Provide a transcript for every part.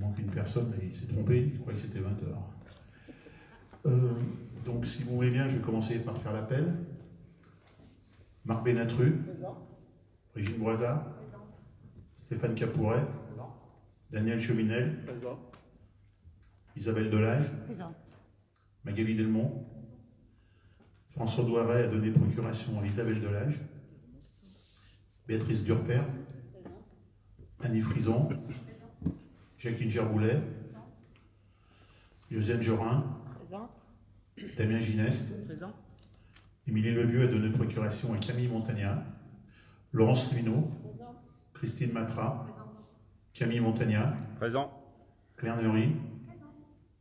manque une personne, mais il s'est trompé, il croyait que c'était 20 heures. Donc, si vous voulez bien, je vais commencer par faire l'appel. Marc Bénatru. Présent. Brigitte Broisat. Présent. Stéphane Capouret. Présent. Daniel Cheminel. Présent. Isabelle Delage. Présente. Magali Delmont. François Douaret a donné procuration à Isabelle Delage. Béatrice Durper. Annie Frison. Jacqueline Gerboulet. Josiane Jorin. Présente. Damien Gineste. Présent. Émilie Levieux a donné procuration à Camille Montagnat. Laurence Rivineau. Christine Matra. Camille Montagnat. Présent. Claire Neury.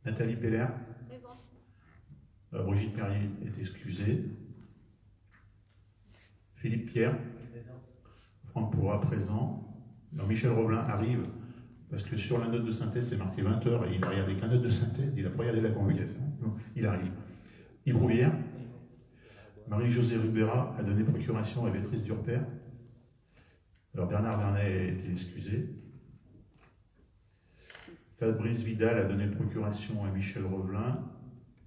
Nathalie Peller. Brigitte Perrier est excusée. Philippe Pierre. Franck Pourra présent. Alors Michel Roblin arrive parce que sur la note de synthèse c'est marqué 20 heures et il n'a regardé que la note de synthèse, il n'a pas regardé la convocation. Non, il arrive. Yves Rouvière. Marie-Josée Rubera a donné procuration à Béatrice Durper. Alors Bernard Vernet a été excusé. Fabrice Vidal a donné procuration à Michel Rovelin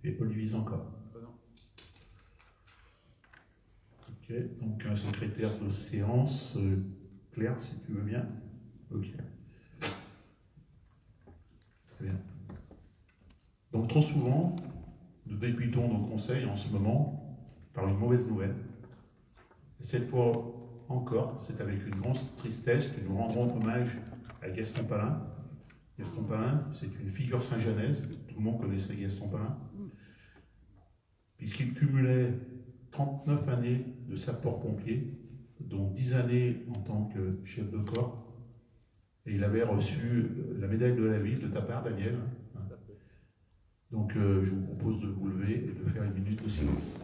et Olivier Zanca. Ok, donc un secrétaire de séance, Claire, si tu veux bien. Ok. Très bien. Donc trop souvent, nous débutons nos conseils en ce moment par une mauvaise nouvelle. Et cette fois encore, c'est avec une grande tristesse que nous rendrons hommage à Gaston Palin. Gaston Palin, c'est une figure saint-janaise, tout le monde connaissait Gaston Palin, puisqu'il cumulait 39 années de sapeur-pompier, dont 10 années en tant que chef de corps, et il avait reçu la médaille de la ville de ta part, Daniel. Donc je vous propose de vous lever et de faire une minute de silence.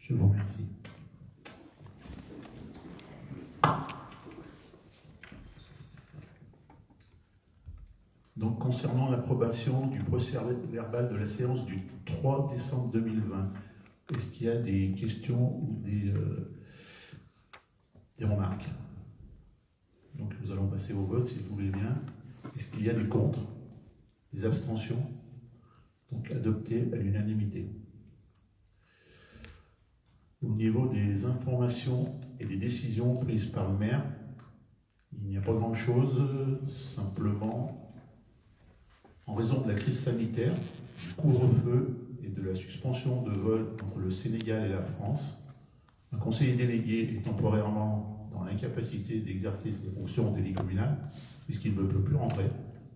Je vous remercie. Donc, concernant l'approbation du procès-verbal de la séance du 3 décembre 2020, est-ce qu'il y a des questions ou des remarques? Donc, nous allons passer au vote, si vous voulez bien. Est-ce qu'il y a des contre, des abstentions? Donc, adopté à l'unanimité. Au niveau des informations et des décisions prises par le maire, il n'y a pas grand-chose, simplement, en raison de la crise sanitaire, du couvre-feu et de la suspension de vol entre le Sénégal et la France, un conseiller délégué est temporairement dans l'incapacité d'exercer ses fonctions délégué communal, puisqu'il ne peut plus rentrer.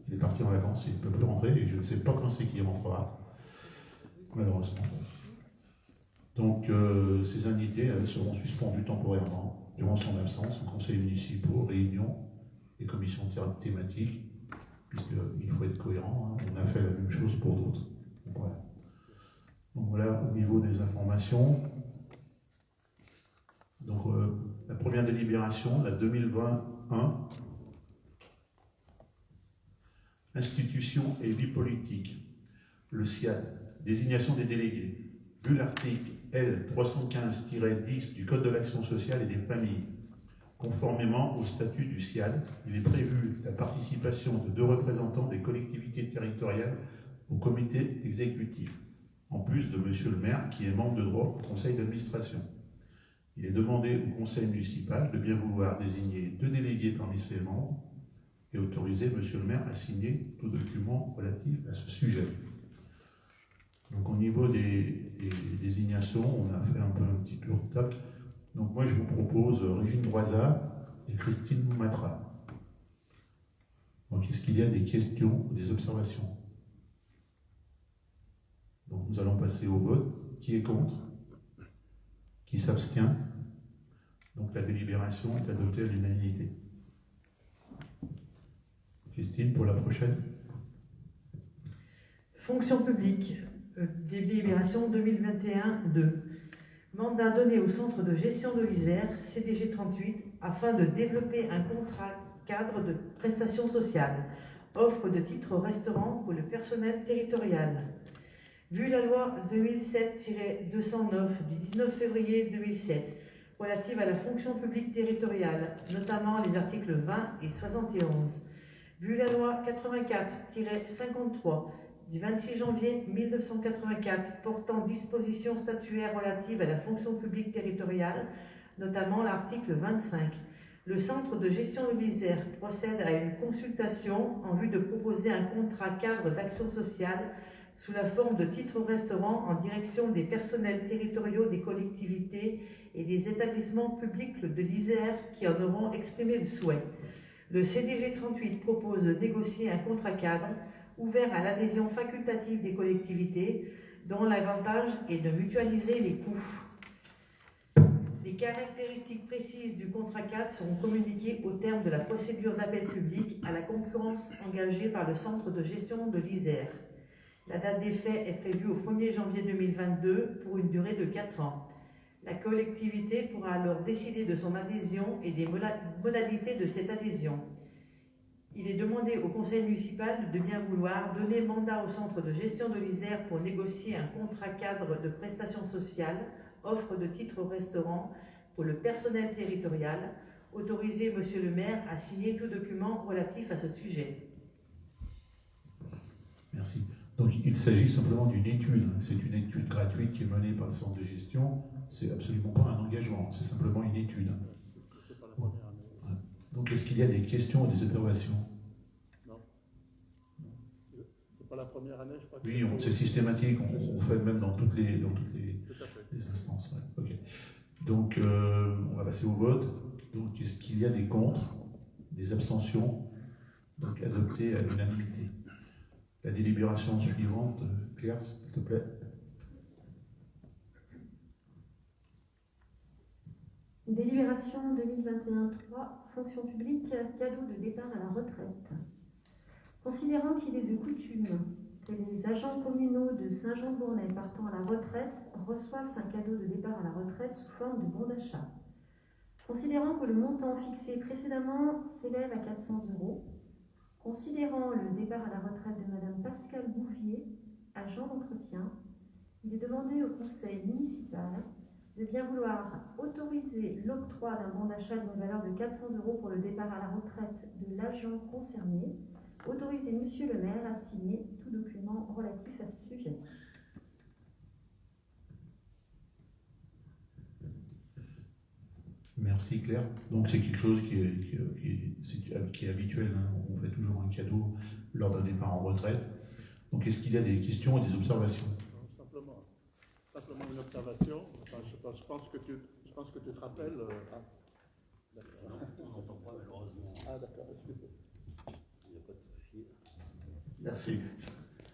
Il est parti en vacances, il ne peut plus rentrer, et je ne sais pas quand c'est qu'il rentrera, malheureusement. Donc, ces indemnités seront suspendues temporairement durant son absence aux conseils municipaux, réunions et commissions thématiques, puisqu'il faut être cohérent, hein, on a fait la même chose pour d'autres. Donc voilà, au niveau des informations. Donc, la première délibération, la 2021, institution et vie politique, le SIAD, désignation des délégués. Vu l'article L. 315-10 du Code de l'action sociale et des familles, conformément au statut du SIAD, il est prévu la participation de 2 représentants des collectivités territoriales au comité exécutif, en plus de Monsieur le maire qui est membre de droit au conseil d'administration. Il est demandé au conseil municipal de bien vouloir désigner 2 délégués parmi ses membres et autoriser Monsieur le maire à signer tout document relatif à ce sujet. Donc au niveau des désignations, on a fait un peu un petit tour de table. Donc Donc moi, je vous propose Régine Droisa et Christine Matra. Donc, est-ce qu'il y a des questions ou des observations? Donc, nous allons passer au vote. Qui est contre? Qui s'abstient? Donc, la délibération est adoptée à l'unanimité. Christine, pour la prochaine. Fonction publique, délibération 2021-2. Mandat donné au centre de gestion de l'Isère, CDG 38, afin de développer un contrat cadre de prestations sociales. Offre de titres restaurant pour le personnel territorial. Vu la loi 2007-209 du 19 février 2007 relative à la fonction publique territoriale, notamment les articles 20 et 71. Vu la loi 84-53 du 26 janvier 1984 portant dispositions statutaires relatives à la fonction publique territoriale, notamment l'article 25. Le centre de gestion de l'Isère procède à une consultation en vue de proposer un contrat cadre d'action sociale sous la forme de titres restaurant en direction des personnels territoriaux des collectivités et des établissements publics de l'Isère qui en auront exprimé le souhait. Le CDG 38 propose de négocier un contrat cadre ouvert à l'adhésion facultative des collectivités, dont l'avantage est de mutualiser les coûts. Les caractéristiques précises du contrat cadre seront communiquées au terme de la procédure d'appel public à la concurrence engagée par le centre de gestion de l'Isère. La date d'effet est prévue au 1er janvier 2022 pour une durée de 4 ans. La collectivité pourra alors décider de son adhésion et des modalités de cette adhésion. Il est demandé au conseil municipal de bien vouloir donner mandat au centre de gestion de l'Isère pour négocier un contrat cadre de prestations sociales, offre de titres restaurant pour le personnel territorial, autoriser Monsieur le maire à signer tout document relatif à ce sujet. Merci. Donc il s'agit simplement d'une étude. C'est une étude gratuite qui est menée par le centre de gestion. C'est absolument pas un engagement, c'est simplement une étude. Donc, est-ce qu'il y a des questions ou des observations? Non. C'est pas la première année, je crois. Oui, c'est systématique, on fait même dans toutes les instances. Ouais. Okay. Donc, on va passer au vote. Donc, est-ce qu'il y a des contre, des abstentions? Donc, adopté à l'unanimité. La délibération suivante, Claire, s'il te plaît. Délibération 2021-3, fonction publique, cadeau de départ à la retraite. Considérant qu'il est de coutume que les agents communaux de Saint-Jean-de-Bournay partant à la retraite reçoivent un cadeau de départ à la retraite sous forme de bon d'achat. Considérant que le montant fixé précédemment s'élève à 400 €, considérant le départ à la retraite de Madame Pascale Bouvier, agent d'entretien, il est demandé au conseil municipal de bien vouloir autoriser l'octroi d'un bon d'achat d'une valeur de 400 € pour le départ à la retraite de l'agent concerné, autoriser Monsieur le maire à signer tout document relatif à ce sujet. Merci Claire. Donc c'est quelque chose qui est habituel. Hein. On fait toujours un cadeau lors d'un départ en retraite. Donc est-ce qu'il y a des questions et des observations? Simplement une observation. Enfin, je pense que tu te rappelles. D'accord. On n'entend pas malheureusement. Ah d'accord, excusez-moi. Il n'y a pas de souci. Merci.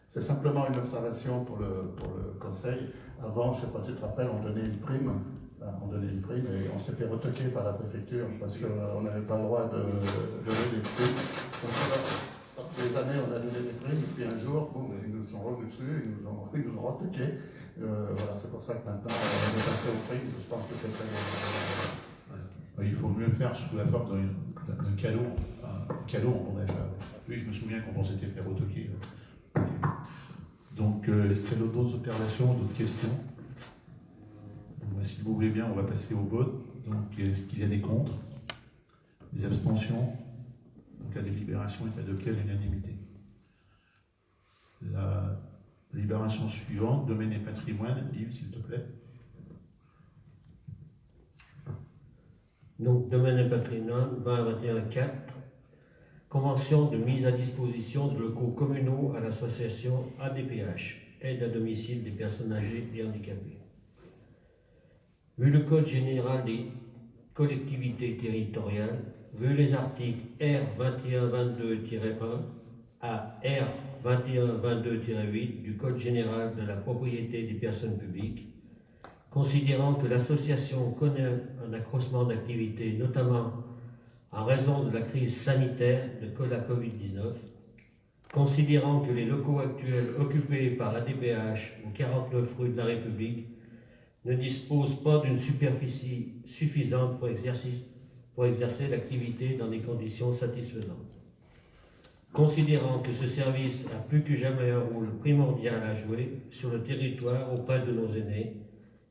C'est simplement une observation pour le conseil. Avant, je ne sais pas si tu te rappelles, on donnait une prime. Et on s'est fait retoquer par la préfecture parce qu'on n'avait pas le droit de donner des primes. Donc pendant des années, on a donné des primes, et puis un jour, boum, ils nous sont revenus dessus, ils nous ont retoqué. Voilà, c'est pour ça que maintenant, on est passé aux primes. Je pense que c'est très bien. Il faut mieux faire sous la forme d'un cadeau, un cadeau en bon d'achat. Oui, je me souviens quand on s'était fait retoquer. Donc, est-ce qu'il y a d'autres observations, d'autres questions? Si vous voulez bien, on va passer au vote. Donc, est-ce qu'il y a des contre? Des abstentions? Donc, la délibération est adoptée à l'unanimité. La délibération suivante, domaine et patrimoine. Yves, s'il te plaît. Donc, domaine et patrimoine, 20-21-4. Convention de mise à disposition de locaux communaux à l'association ADPH, aide à domicile des personnes âgées et handicapées. Vu le Code général des collectivité territoriale, vu les articles R2122-1 à R2122-8 du Code général de la propriété des personnes publiques, considérant que l'association connaît un accroissement d'activité, notamment en raison de la crise sanitaire de la Covid-19, considérant que les locaux actuels occupés par l'ADPH au 49 rue de la République ne disposent pas d'une superficie suffisante pour exercer l'activité dans des conditions satisfaisantes. Considérant que ce service a plus que jamais un rôle primordial à jouer sur le territoire auprès de nos aînés,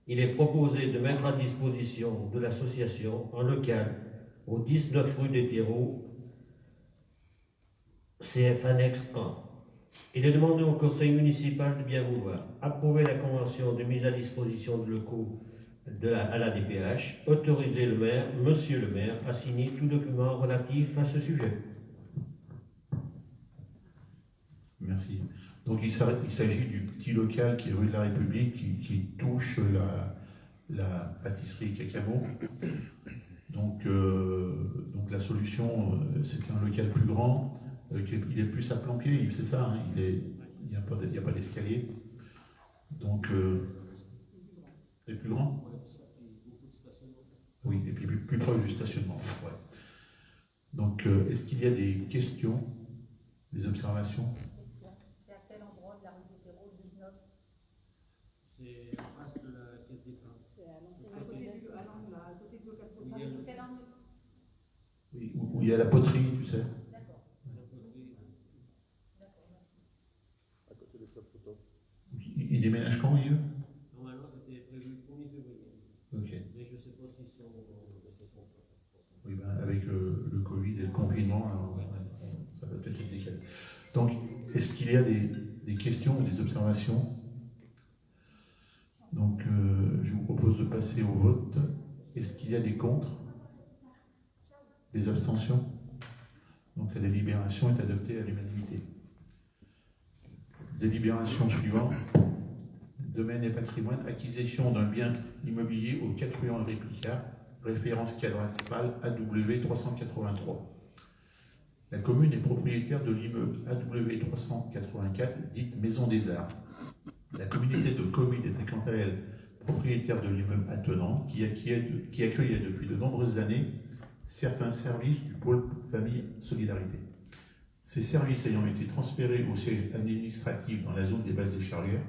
il est proposé de mettre à disposition de l'association un local au 19 rue des Terreaux, CF annexe 1. Il est demandé au conseil municipal de bien vouloir approuver la convention de mise à disposition de locaux à la DPH, autoriser le maire, monsieur le maire, à signer tout document relatif à ce sujet. Merci. Donc il s'agit du petit local qui est rue de la République, qui touche la pâtisserie Cacamo. Donc la solution, c'est un local plus grand, il est plus à plan-pied, c'est ça, hein, il n'y a pas d'escalier. Donc, il est plus grand. Oui, et puis plus proche du stationnement. Ouais. Donc, est-ce qu'il y a des questions, des observations? C'est à quel endroit de la rue des Terreaux, 19? C'est en face de la caisse d'épargne. C'est à l'ancienne À côté école. du local Oui, il y a le- Quel angle? Oui, où il y a la poterie, tu sais. D'accord. D'accord, merci. À côté des clubs photo. Il déménage quand, Yves? Normalement, c'était prévu le 1er février. Ok. Mais je ne sais pas s'ils sont. Oui, ben, avec le Covid et le confinement, alors, ça va peut-être être décalé. Donc, est-ce qu'il y a des questions ou des observations? Donc, je vous propose de passer au vote. Est-ce qu'il y a des contre? Des abstentions? Donc, la délibération est adoptée à l'unanimité. Délibération suivante. Domaine et patrimoine, acquisition d'un bien immobilier au 4 rue Henri Picard, référence cadastrale AW 383. La commune est propriétaire de l'immeuble AW 384, dite Maison des Arts. La communauté de communes était quant à elle propriétaire de l'immeuble attenant, qui accueillait depuis de nombreuses années certains services du pôle famille solidarité. Ces services ayant été transférés au siège administratif dans la zone des bases des charrières,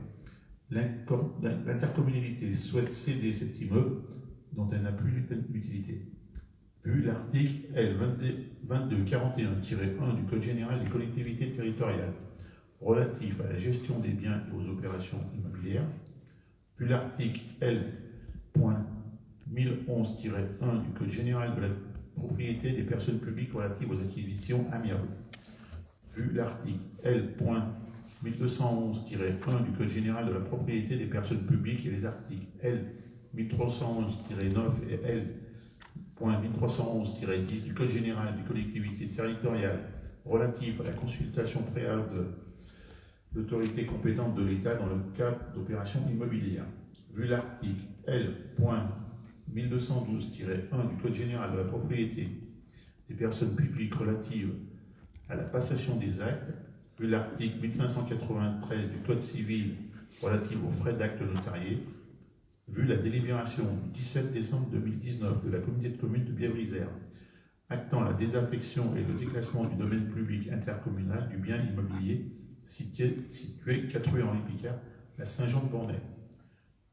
l'intercommunalité souhaite céder cet immeuble dont elle n'a plus l'utilité. Vu l'article L2241-1 du Code général des collectivités territoriales relatif à la gestion des biens et aux opérations immobilières, vu l'article L.1011-1 du Code général de la propriété des personnes publiques relative aux acquisitions amiables, vu l'article L.1211-1 du Code général de la propriété des personnes publiques et les articles L.1311-9 et L.1311-10 du Code général des collectivités territoriales relatif à la consultation préalable de l'autorité compétente de l'État dans le cadre d'opérations immobilières, vu l'article L.1212-1 du Code général de la propriété des personnes publiques relative à la passation des actes, vu l'article 1593 du Code civil relatif aux frais d'actes notariés, vu la délibération du 17 décembre 2019 de la communauté de communes de Bièvre-Isère, actant la désaffection et le déclassement du domaine public intercommunal du bien immobilier situé 4 rue Henri Picard à Saint-Jean-de-Bornay,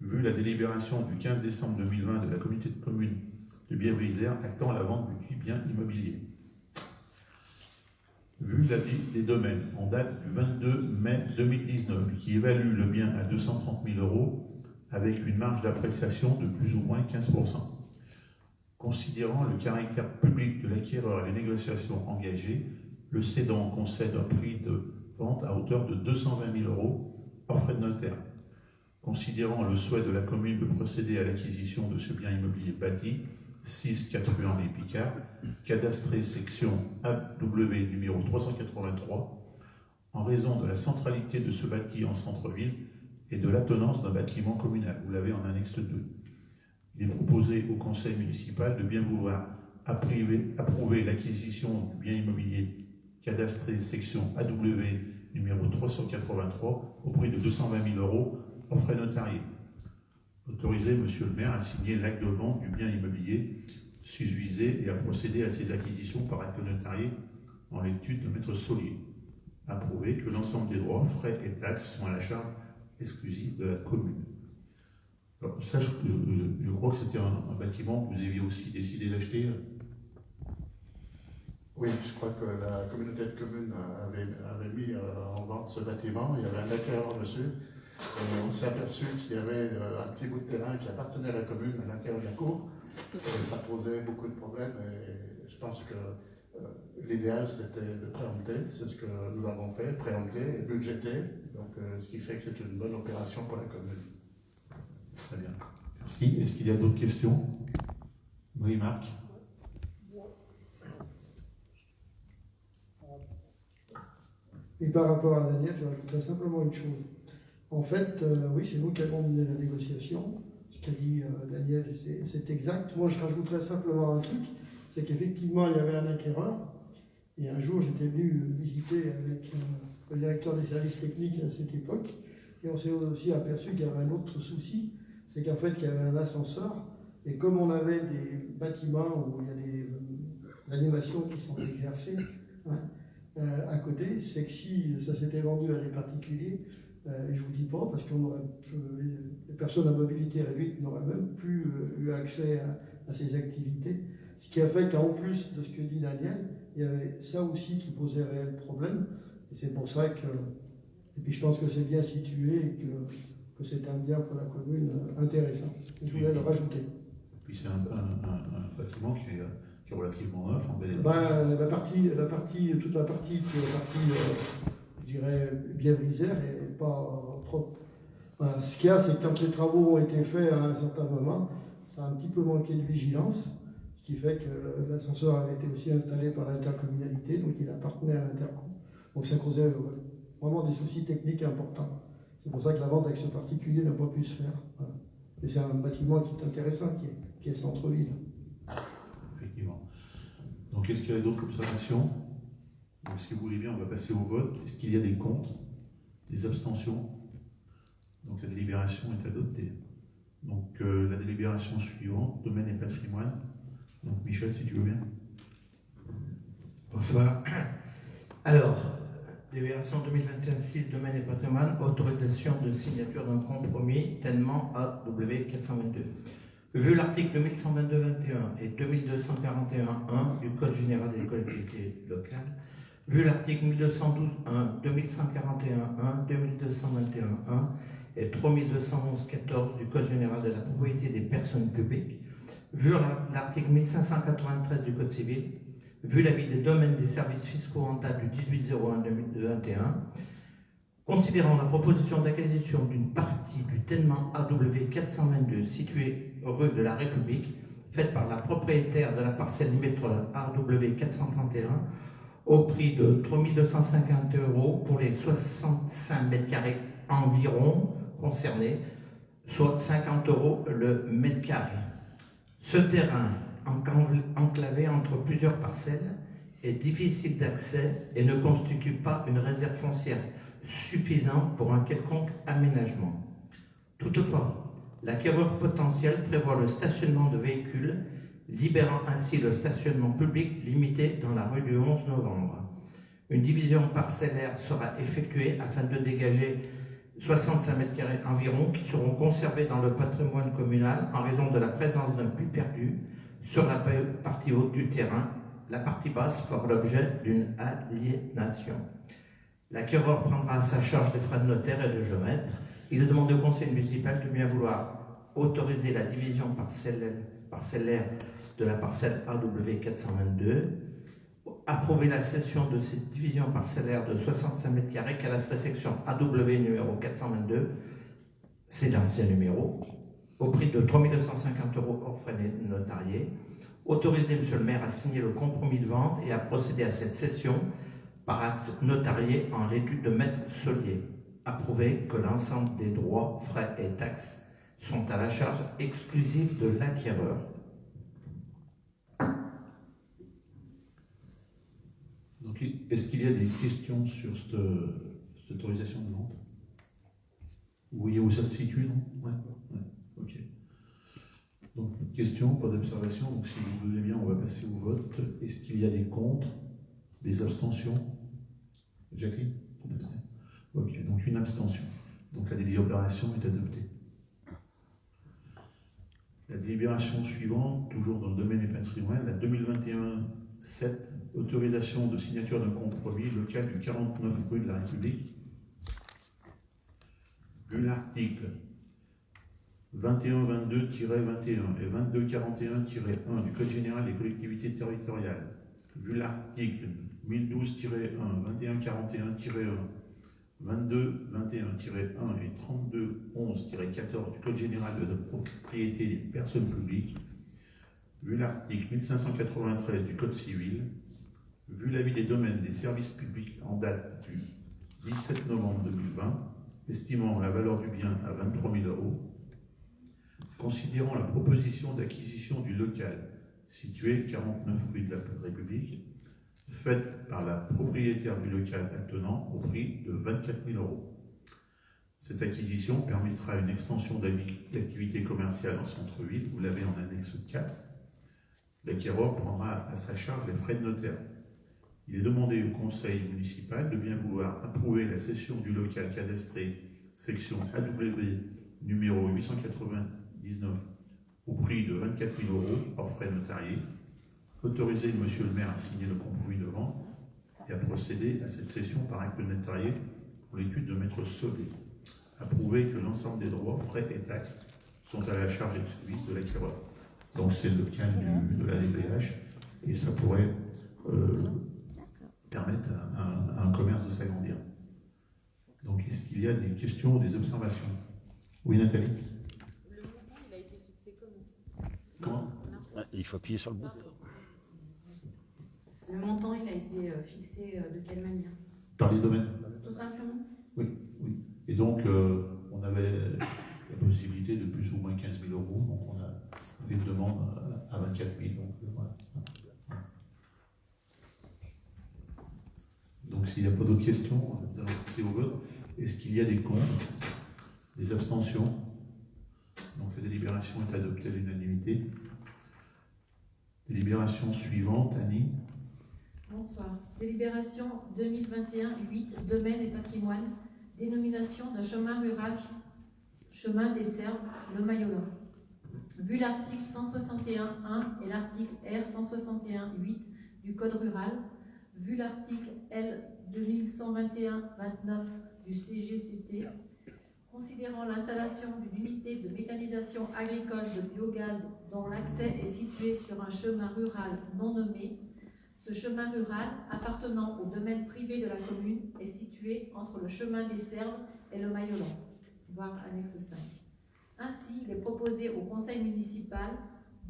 vu la délibération du 15 décembre 2020 de la communauté de communes de Bièvre-Isère actant la vente du bien immobilier, vu l'avis des domaines en date du 22 mai 2019 qui évalue le bien à 230 000 € avec une marge d'appréciation de plus ou moins 15%. Considérant le caractère public de l'acquéreur et les négociations engagées, le cédant concède un prix de vente à hauteur de 220 000 € hors frais de notaire. Considérant le souhait de la commune de procéder à l'acquisition de ce bien immobilier bâti, 6-4 rue Henri Picard, cadastré section AW numéro 383, en raison de la centralité de ce bâti en centre-ville et de l'attenance d'un bâtiment communal. Vous l'avez en annexe 2. Il est proposé au conseil municipal de bien vouloir approuver l'acquisition du bien immobilier cadastré section AW numéro 383 au prix de 220 000 € en frais notariés. Autoriser Monsieur le maire à signer l'acte de vente du bien immobilier susvisé et à procéder à ses acquisitions par acte notarié en l'étude de Maître Solier. Approuver que l'ensemble des droits, frais et taxes sont à la charge exclusive de la commune. Alors, ça, je crois que c'était un bâtiment que vous aviez aussi décidé d'acheter. Oui, je crois que la communauté de communes avait mis en vente ce bâtiment. Il y avait un acquéreur dessus. Et on s'est aperçu qu'il y avait un petit bout de terrain qui appartenait à la commune à l'intérieur de la cour. Et ça posait beaucoup de problèmes. Et je pense que l'idéal, c'était de préempter. C'est ce que nous avons fait, préempter et budgéter. Donc, ce qui fait que c'est une bonne opération pour la commune. Très bien. Merci. Est-ce qu'il y a d'autres questions? Oui, Marc. Et par rapport à Daniel, je rajouterais simplement une chose. En fait, oui, c'est nous qui avons mené la négociation. Ce qu'a dit Daniel, c'est exact. Moi, je rajouterais simplement un truc, c'est qu'effectivement, il y avait un acquéreur. Et un jour, j'étais venu visiter avec le directeur des services techniques à cette époque. Et on s'est aussi aperçu qu'il y avait un autre souci, c'est qu'en fait, il y avait un ascenseur. Et comme on avait des bâtiments où il y a des animations qui sont exercées, hein, à côté, c'est que si ça s'était vendu à des particuliers, et je ne vous dis pas, parce que les personnes à mobilité réduite n'auraient même plus eu accès à ces activités. Ce qui a fait qu'en plus de ce que dit Daniel, il y avait ça aussi qui posait un réel problème. Et c'est pour ça que, et puis je pense que c'est bien situé et que c'est un bien pour la commune intéressant. Et je voulais le rajouter. Et puis c'est un bâtiment qui est relativement neuf, en bel état. Ben, toute la partie qui est la partie, je dirais, bien brisée, et pas trop. Ben, ce qu'il y a, c'est que quand les travaux ont été faits à un certain moment, ça a un petit peu manqué de vigilance, ce qui fait que l'ascenseur avait été aussi installé par l'intercommunalité, donc il appartenait à l'intercom. Donc ça causait vraiment des soucis techniques importants. C'est pour ça que la vente avec ce particulier n'a pas pu se faire. Voilà. Mais c'est un bâtiment qui est intéressant, qui est centre-ville. Effectivement. Donc, est-ce qu'il y a d'autres observations? Donc, si vous voulez bien, on va passer au vote. Est-ce qu'il y a des contre, des abstentions? Donc, la délibération est adoptée. Donc, la délibération suivante, domaine et patrimoine. Donc, Michel, si tu veux bien. Bonsoir. Alors, délibération 2021-6, domaine et patrimoine, autorisation de signature d'un compromis tellement AW 422. Vu l'article 2122-21 et 2241-1 du Code général des collectivités locales, vu l'article 1212-1, 2141-1, 2221-1 et 3211-14 du Code général de la propriété des personnes publiques, vu l'article 1593 du Code civil, vu l'avis des domaines des services fiscaux en date du 18-01-2021, considérant la proposition d'acquisition d'une partie du tènement AW 422 situé rue de la République, faite par la propriétaire de la parcelle limitrophe AW 431 au prix de 3 250 € pour les 65 mètres carrés environ concernés, soit 50 € le mètre carré. Ce terrain, enclavé entre plusieurs parcelles, est difficile d'accès et ne constitue pas une réserve foncière suffisante pour un quelconque aménagement. Toutefois, l'acquéreur potentiel prévoit le stationnement de véhicules, libérant ainsi le stationnement public limité dans la rue du 11 novembre. Une division parcellaire sera effectuée afin de dégager 65 mètres carrés environ qui seront conservés dans le patrimoine communal en raison de la présence d'un puits perdu sur la partie haute du terrain. La partie basse fera l'objet d'une aliénation. L'acquéreur prendra à sa charge des frais de notaire et de géomètre. Il est demandé au conseil municipal de bien vouloir autoriser la division parcellaire de la parcelle AW 422, approuver la cession de cette division parcellaire de 65 mètres carrés cadastrée section AW numéro 422, c'est l'ancien numéro, au prix de 3 250 € hors frais notariés. Autoriser M. le maire à signer le compromis de vente et à procéder à cette cession par acte notarié en l'étude de Maître Solier. Approuver que l'ensemble des droits, frais et taxes sont à la charge exclusive de l'acquéreur. Donc, est-ce qu'il y a des questions sur cette autorisation de vente? Vous voyez où ça se situe, non? Ouais. Ok. Donc, pas de questions, pas d'observations. Donc, si vous voulez bien, on va passer au vote. Est-ce qu'il y a des contre, des abstentions? Jacqueline? Ok, donc une abstention. Donc, la délibération est adoptée. La délibération suivante, toujours dans le domaine du patrimoine, la 2021-7, autorisation de signature d'un compromis local du 49 rue de la République. Vu l'article 2122-21 et 2241-1 du Code général des collectivités territoriales, vu l'article 1012-1, 2141-1, 2221-1 et 3211-14 du Code général de la propriété des personnes publiques, vu l'article 1593 du Code civil, vu l'avis des domaines des services publics en date du 17 novembre 2020, estimant la valeur du bien à 23 000 €, considérant la proposition d'acquisition du local situé 49 rue de la République, faite par la propriétaire du local attenant au prix de 24 000 €. Cette acquisition permettra une extension d'activité commerciale en centre-ville, vous l'avez en annexe 4. L'acquéreur prendra à sa charge les frais de notaire. Il est demandé au conseil municipal de bien vouloir approuver la cession du local cadastré section AW numéro 899 au prix de 24 000 € hors frais notariés, autoriser monsieur le maire à signer le compromis de vente et à procéder à cette cession par acte notarié pour l'étude de maître Sauvé, approuver que l'ensemble des droits, frais et taxes sont à la charge exclusive de l'acquéreur. Donc c'est le cas de la DPH et ça pourrait permettre à un commerce de s'agrandir. Donc, est-ce qu'il y a des questions ou des observations? Oui, Nathalie? Le montant, il a été fixé comment? Comment? Il faut appuyer sur le bouton. Le montant, il a été fixé de quelle manière? Par les domaines? Tout simplement? Oui. Et donc, on avait la possibilité de plus ou moins 15 000 €, donc on a une demande à 24 000. Donc, voilà. Donc, s'il n'y a pas d'autres questions, nous allons passer au vote. Est-ce qu'il y a des contre, des abstentions? Donc, la délibération est adoptée à l'unanimité. Délibération suivante, Annie. Bonsoir. Délibération 2021-8, domaine et patrimoine, dénomination d'un chemin rural, chemin des Serbes, le Mayola. Vu l'article 161.1 et l'article R 161.8 du Code rural, vu l'article L 2121-29 du CGCT, considérant l'installation d'une unité de méthanisation agricole de biogaz dont l'accès est situé sur un chemin rural non nommé, ce chemin rural appartenant au domaine privé de la commune est situé entre le chemin des Serbes et le Mayolan, voire annexe 5. Ainsi, il est proposé au conseil municipal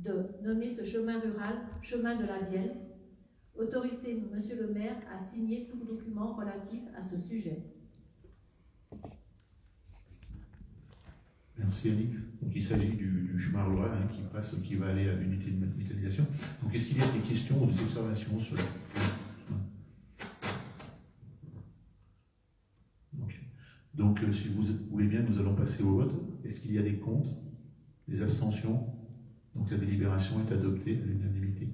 de nommer ce chemin rural chemin de la Vielle. Autoriser monsieur le maire à signer tout document relatif à ce sujet. Merci Annie. Donc il s'agit du chemin rural qui va aller à l'unité de méthanisation. Donc est-ce qu'il y a des questions ou des observations sur la... Okay. Donc si vous voulez bien, nous allons passer au vote. Est-ce qu'il y a des contre, des abstentions? Donc la délibération est adoptée à l'unanimité.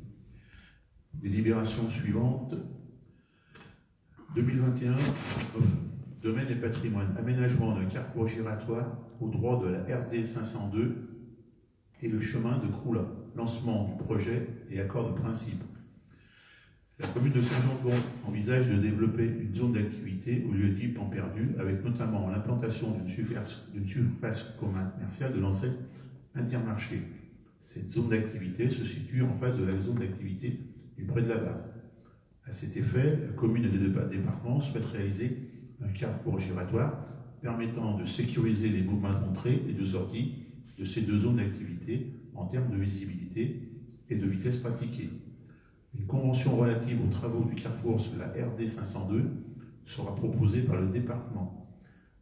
Délibération suivante, 2021, domaine et patrimoine, aménagement d'un carrefour giratoire au droit de la RD 502 et le chemin de Croula, lancement du projet et accord de principe. La commune de Saint-Jean-de-Bon envisage de développer une zone d'activité au lieu dit temps perdu, avec notamment l'implantation d'une surface commerciale de l'enseigne Intermarché. Cette zone d'activité se situe en face de la zone d'activité du près de la barre. À cet effet, la commune et les départements souhaitent réaliser un carrefour giratoire permettant de sécuriser les mouvements d'entrée et de sortie de ces deux zones d'activité en termes de visibilité et de vitesse pratiquée. Une convention relative aux travaux du carrefour sur la RD 502 sera proposée par le département.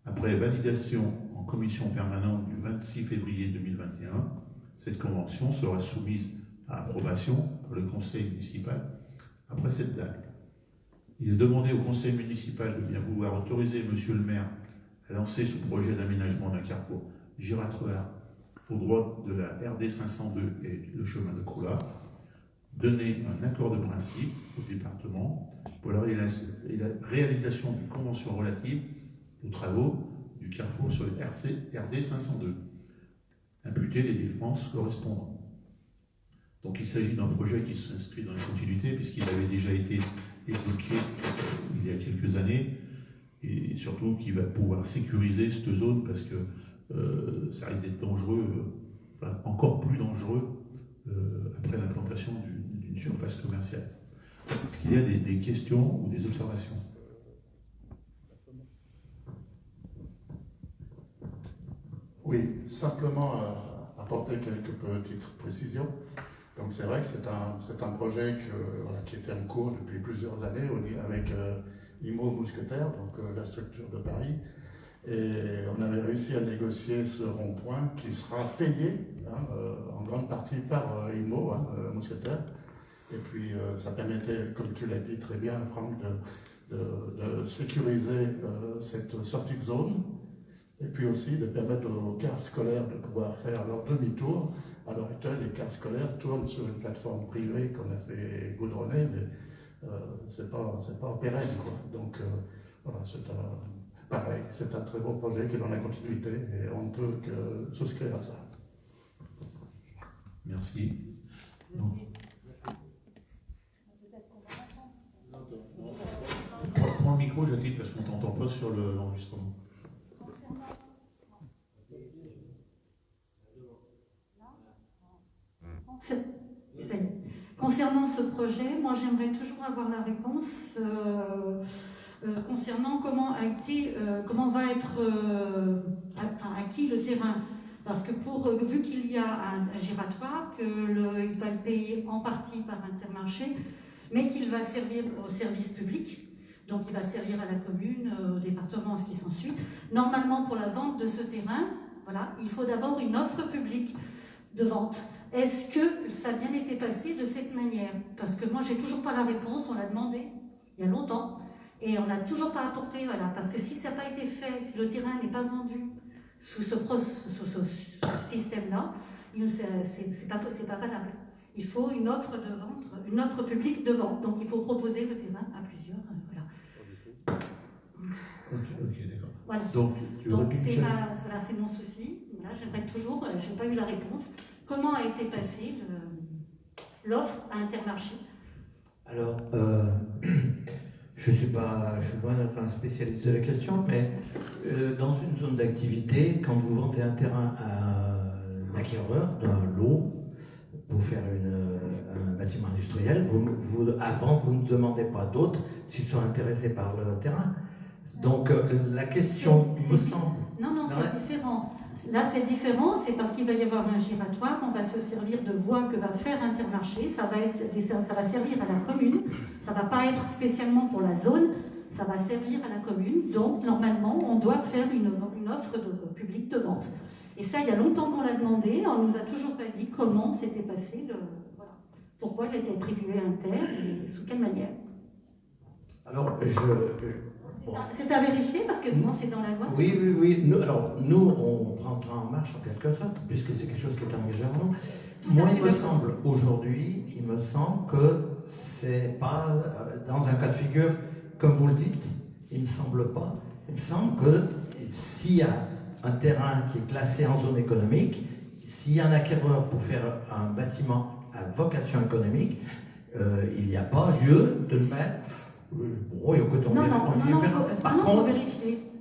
Après validation en commission permanente du 26 février 2021, cette convention sera soumise à approbation par le conseil municipal après cette date. Il est demandé au conseil municipal de bien vouloir autoriser monsieur le maire à lancer ce projet d'aménagement d'un carrefour giratoire au droit de la RD 502 et le chemin de Croula, donner un accord de principe au département pour la réalisation d'une convention relative aux travaux du carrefour sur le RD 502, imputer les dépenses correspondantes. Donc il s'agit d'un projet qui s'inscrit dans la continuité puisqu'il avait déjà été évoqué il y a quelques années et surtout qui va pouvoir sécuriser cette zone parce que ça risque d'être dangereux, encore plus dangereux après l'implantation d'une surface commerciale. Est-ce qu'il y a des questions ou des observations? Oui, simplement apporter quelques petites précisions. Donc c'est vrai que c'est un projet qui était en cours depuis plusieurs années avec IMO Mousquetaire, donc la structure de Paris. Et on avait réussi à négocier ce rond-point qui sera payé en grande partie par IMO, Mousquetaire. Et puis ça permettait, comme tu l'as dit très bien, Franck, de sécuriser cette sortie de zone. Et puis aussi de permettre aux cars scolaires de pouvoir faire leur demi-tour. À l'heure actuelle, les cars scolaires tournent sur une plateforme privée qu'on a fait goudronner, mais c'est pas pérenne, quoi. Donc voilà, pareil, c'est un très beau projet qui est dans la continuité et on ne peut que souscrire à ça. Merci. Donc, prends le micro, Jacqueline, parce qu'on ne t'entend pas sur l'enregistrement. Concernant ce projet, moi j'aimerais toujours avoir la réponse concernant comment va être acquis le terrain. Parce que vu qu'il y a un giratoire, il va être payé en partie par Intermarché, mais qu'il va servir au service public, donc il va servir à la commune, au département, ce qui s'ensuit. Normalement, pour la vente de ce terrain, voilà, il faut d'abord une offre publique de vente. Est-ce que ça a bien été passé de cette manière? Parce que moi, j'ai toujours pas la réponse, on l'a demandé il y a longtemps, et on n'a toujours pas apporté, voilà. Parce que si ça n'a pas été fait, si le terrain n'est pas vendu sous ce système-là, c'est pas valable. Il faut une offre de vente, une offre publique de vente. Donc il faut proposer le terrain à plusieurs, voilà. Ok, d'accord. Voilà. Donc c'est mon souci. Voilà, j'aimerais toujours, j'ai pas eu la réponse. Comment a été passée l'offre à Intermarché? Alors, je suis loin d'être un spécialiste de la question, mais dans une zone d'activité, quand vous vendez un terrain à l'acquéreur d'un lot pour faire un bâtiment industriel, avant, vous ne demandez pas d'autres s'ils sont intéressés par le terrain. Donc, la question me semble... Non, c'est différent. Là, c'est différent, c'est parce qu'il va y avoir un giratoire, on va se servir de voies que va faire Intermarché, ça va servir à la commune, ça ne va pas être spécialement pour la zone, ça va servir à la commune, donc normalement, on doit faire une offre publique de vente. Et ça, il y a longtemps qu'on l'a demandé, on ne nous a toujours pas dit comment s'était passé, voilà. Pourquoi il a été attribué à Inter et sous quelle manière. Alors, c'est à vérifier parce que non, c'est dans la loi. Oui. Nous, on prendra en marche en quelque sorte, puisque c'est quelque chose qui est engagé en nous. Moi, il me semble que c'est pas dans un cas de figure comme vous le dites. Il me semble pas. Il me semble que s'il y a un terrain qui est classé en zone économique, s'il y a un acquéreur pour faire un bâtiment à vocation économique, il n'y a pas lieu de le mettre.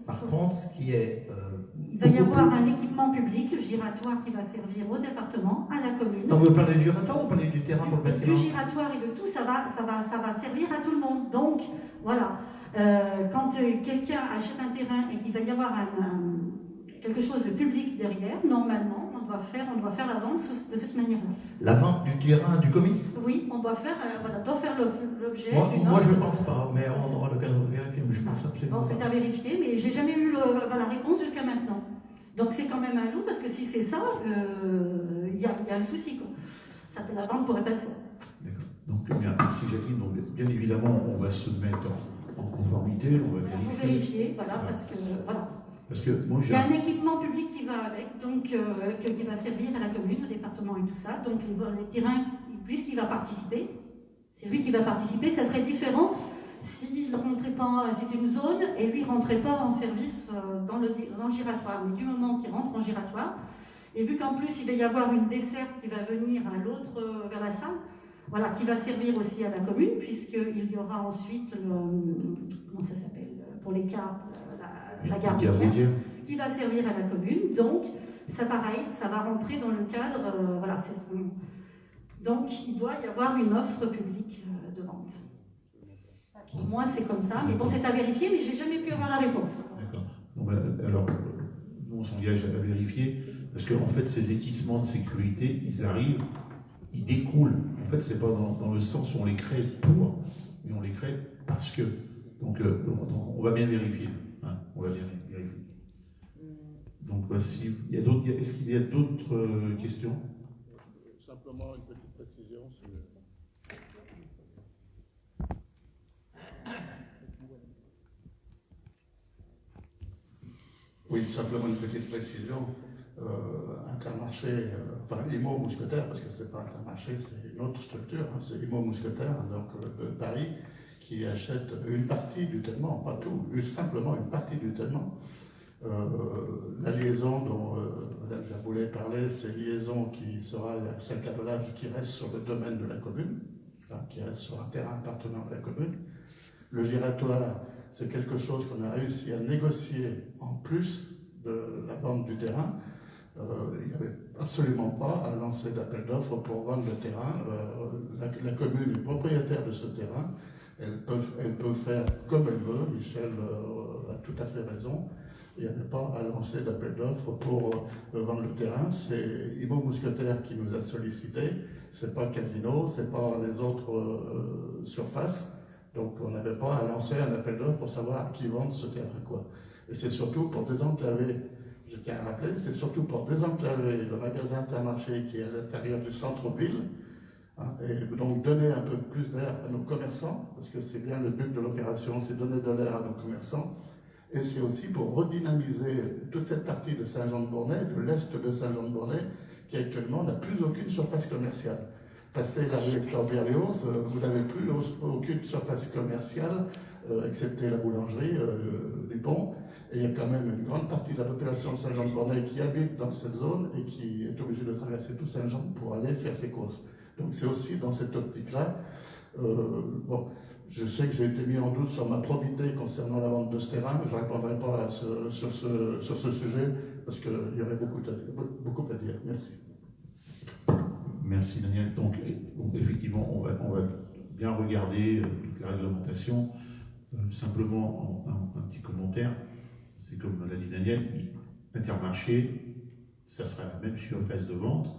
Par contre, ce qui est... il va y avoir un équipement public, giratoire, qui va servir au département, à la commune. Donc vous parlez du giratoire ou vous parlez du terrain pour le bâtiment? Du giratoire et de tout, ça va servir à tout le monde. Donc, voilà. Quand quelqu'un achète un terrain et qu'il va y avoir quelque chose de public derrière, normalement, on doit faire la vente de cette manière-là. La vente du terrain du comice? Oui, on doit faire l'objet. Moi je ne pense pas, mais on aura l'occasion de vérifier, mais je pense absolument Bon, c'est pas. à vérifier, mais j'ai jamais eu la réponse jusqu'à maintenant. Donc c'est quand même un loup, parce que si c'est ça, il y a un souci, quoi. Ça fait la vente pourrait pas se faire. D'accord. Donc, bien, merci Jacqueline. Donc, bien évidemment, on va se mettre en conformité, on va Il faut vérifier. vérifier, voilà, parce que voilà. Parce que moi, Il y a un équipement public qui va avec, donc qui va servir à la commune, au département et tout ça. Donc les terrains, puisqu'il va participer, c'est lui qui va participer, ça serait différent s'il ne rentrait pas, c'est une zone, et lui ne rentrait pas en service dans le giratoire. Mais du moment qu'il rentre en giratoire, et vu qu'en plus il va y avoir une desserte qui va venir à l'autre, vers la salle, voilà, qui va servir aussi à la commune, puisqu'il y aura ensuite comment ça s'appelle, pour les cars, la gare routière, qui va servir à la commune. Donc, ça pareil, ça va rentrer dans le cadre, voilà, c'est son... Donc, il doit y avoir une offre publique de vente. Pour moi, c'est comme ça, mais bon, c'est à vérifier, mais j'ai jamais pu avoir la réponse. D'accord. Donc, alors, nous, on s'engage à vérifier, parce qu'en fait, ces équipements de sécurité, ils arrivent, ils découlent. En fait, c'est pas dans le sens où on les crée pour, mais on les crée parce que. Donc on va bien vérifier. Hein, on va bien vérifier. Donc voici. Est-ce qu'il y a d'autres questions? Simplement une petite précision. Oui, simplement une petite précision. Intermarché, enfin IMO Mousquetaire, parce que c'est pas Intermarché, c'est une autre structure, hein, c'est IMO Mousquetaire, donc de Paris, qui achète une partie du tellement, pas tout, simplement une partie du tellement. La liaison dont Mme Jaboulet parlait, c'est liaison qui sera celle câblage qui reste sur le domaine de la commune, hein, qui reste sur un terrain appartenant à la commune. Le giratoire, c'est quelque chose qu'on a réussi à négocier en plus de la vente du terrain. Il n'y avait absolument pas à lancer d'appel d'offres pour vendre le terrain. La commune est propriétaire de ce terrain. Elle peut faire comme elle veut. Michel a tout à fait raison. Il n'y avait pas à lancer d'appel d'offres pour vendre le terrain. C'est Imo Mousquetaire qui nous a sollicité. C'est pas Casino, c'est pas les autres surfaces. Donc on n'avait pas à lancer un appel d'offres pour savoir à qui vendre ce terrain, quoi. Et c'est surtout pour désenclaver. Je tiens à rappeler, c'est surtout pour désenclaver le magasin Intermarché qui est à l'intérieur du centre-ville, hein, et donc donner un peu plus d'air à nos commerçants, parce que c'est bien le but de l'opération, c'est donner de l'air à nos commerçants, et c'est aussi pour redynamiser toute cette partie de Saint-Jean-de-Bornay, de l'est de Saint-Jean-de-Bornay, qui actuellement n'a plus aucune surface commerciale. Passé la rue Hector Berlioz, vous n'avez plus aucune surface commerciale, excepté la boulangerie du pont. Et il y a quand même une grande partie de la population de Saint-Jean-de-Bornay qui habite dans cette zone et qui est obligée de traverser tout Saint-Jean pour aller faire ses courses. Donc c'est aussi dans cette optique-là. Bon, je sais que j'ai été mis en doute sur ma probité concernant la vente de ce terrain, mais je ne répondrai pas sur ce sujet parce qu'il y aurait beaucoup à dire. Merci. Merci Daniel. Donc effectivement, on va bien regarder toute la réglementation. Simplement un petit commentaire. C'est comme l'a dit Daniel, Intermarché, ça sera la même surface de vente,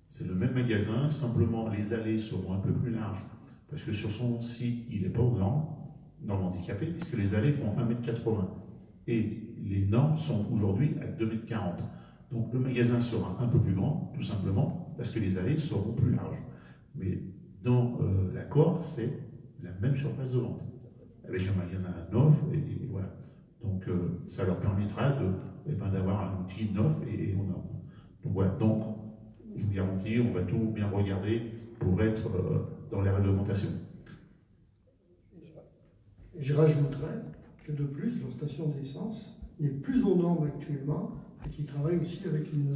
c'est le même magasin, simplement les allées seront un peu plus larges, parce que sur son site, il n'est pas aux normes handicapées, puisque les allées font 1,80 m. Et les normes sont aujourd'hui à 2,40 m. Donc le magasin sera un peu plus grand, tout simplement, parce que les allées seront plus larges. Mais dans l'accord, c'est la même surface de vente, avec un magasin neuf, et voilà. Donc ça leur permettra d'avoir un outil neuf et aux normes. Donc voilà, donc je vous garantis, on va tout bien regarder pour être dans les réglementations. Je rajouterais que de plus, leur station d'essence n'est plus aux normes actuellement et qui travaille aussi avec une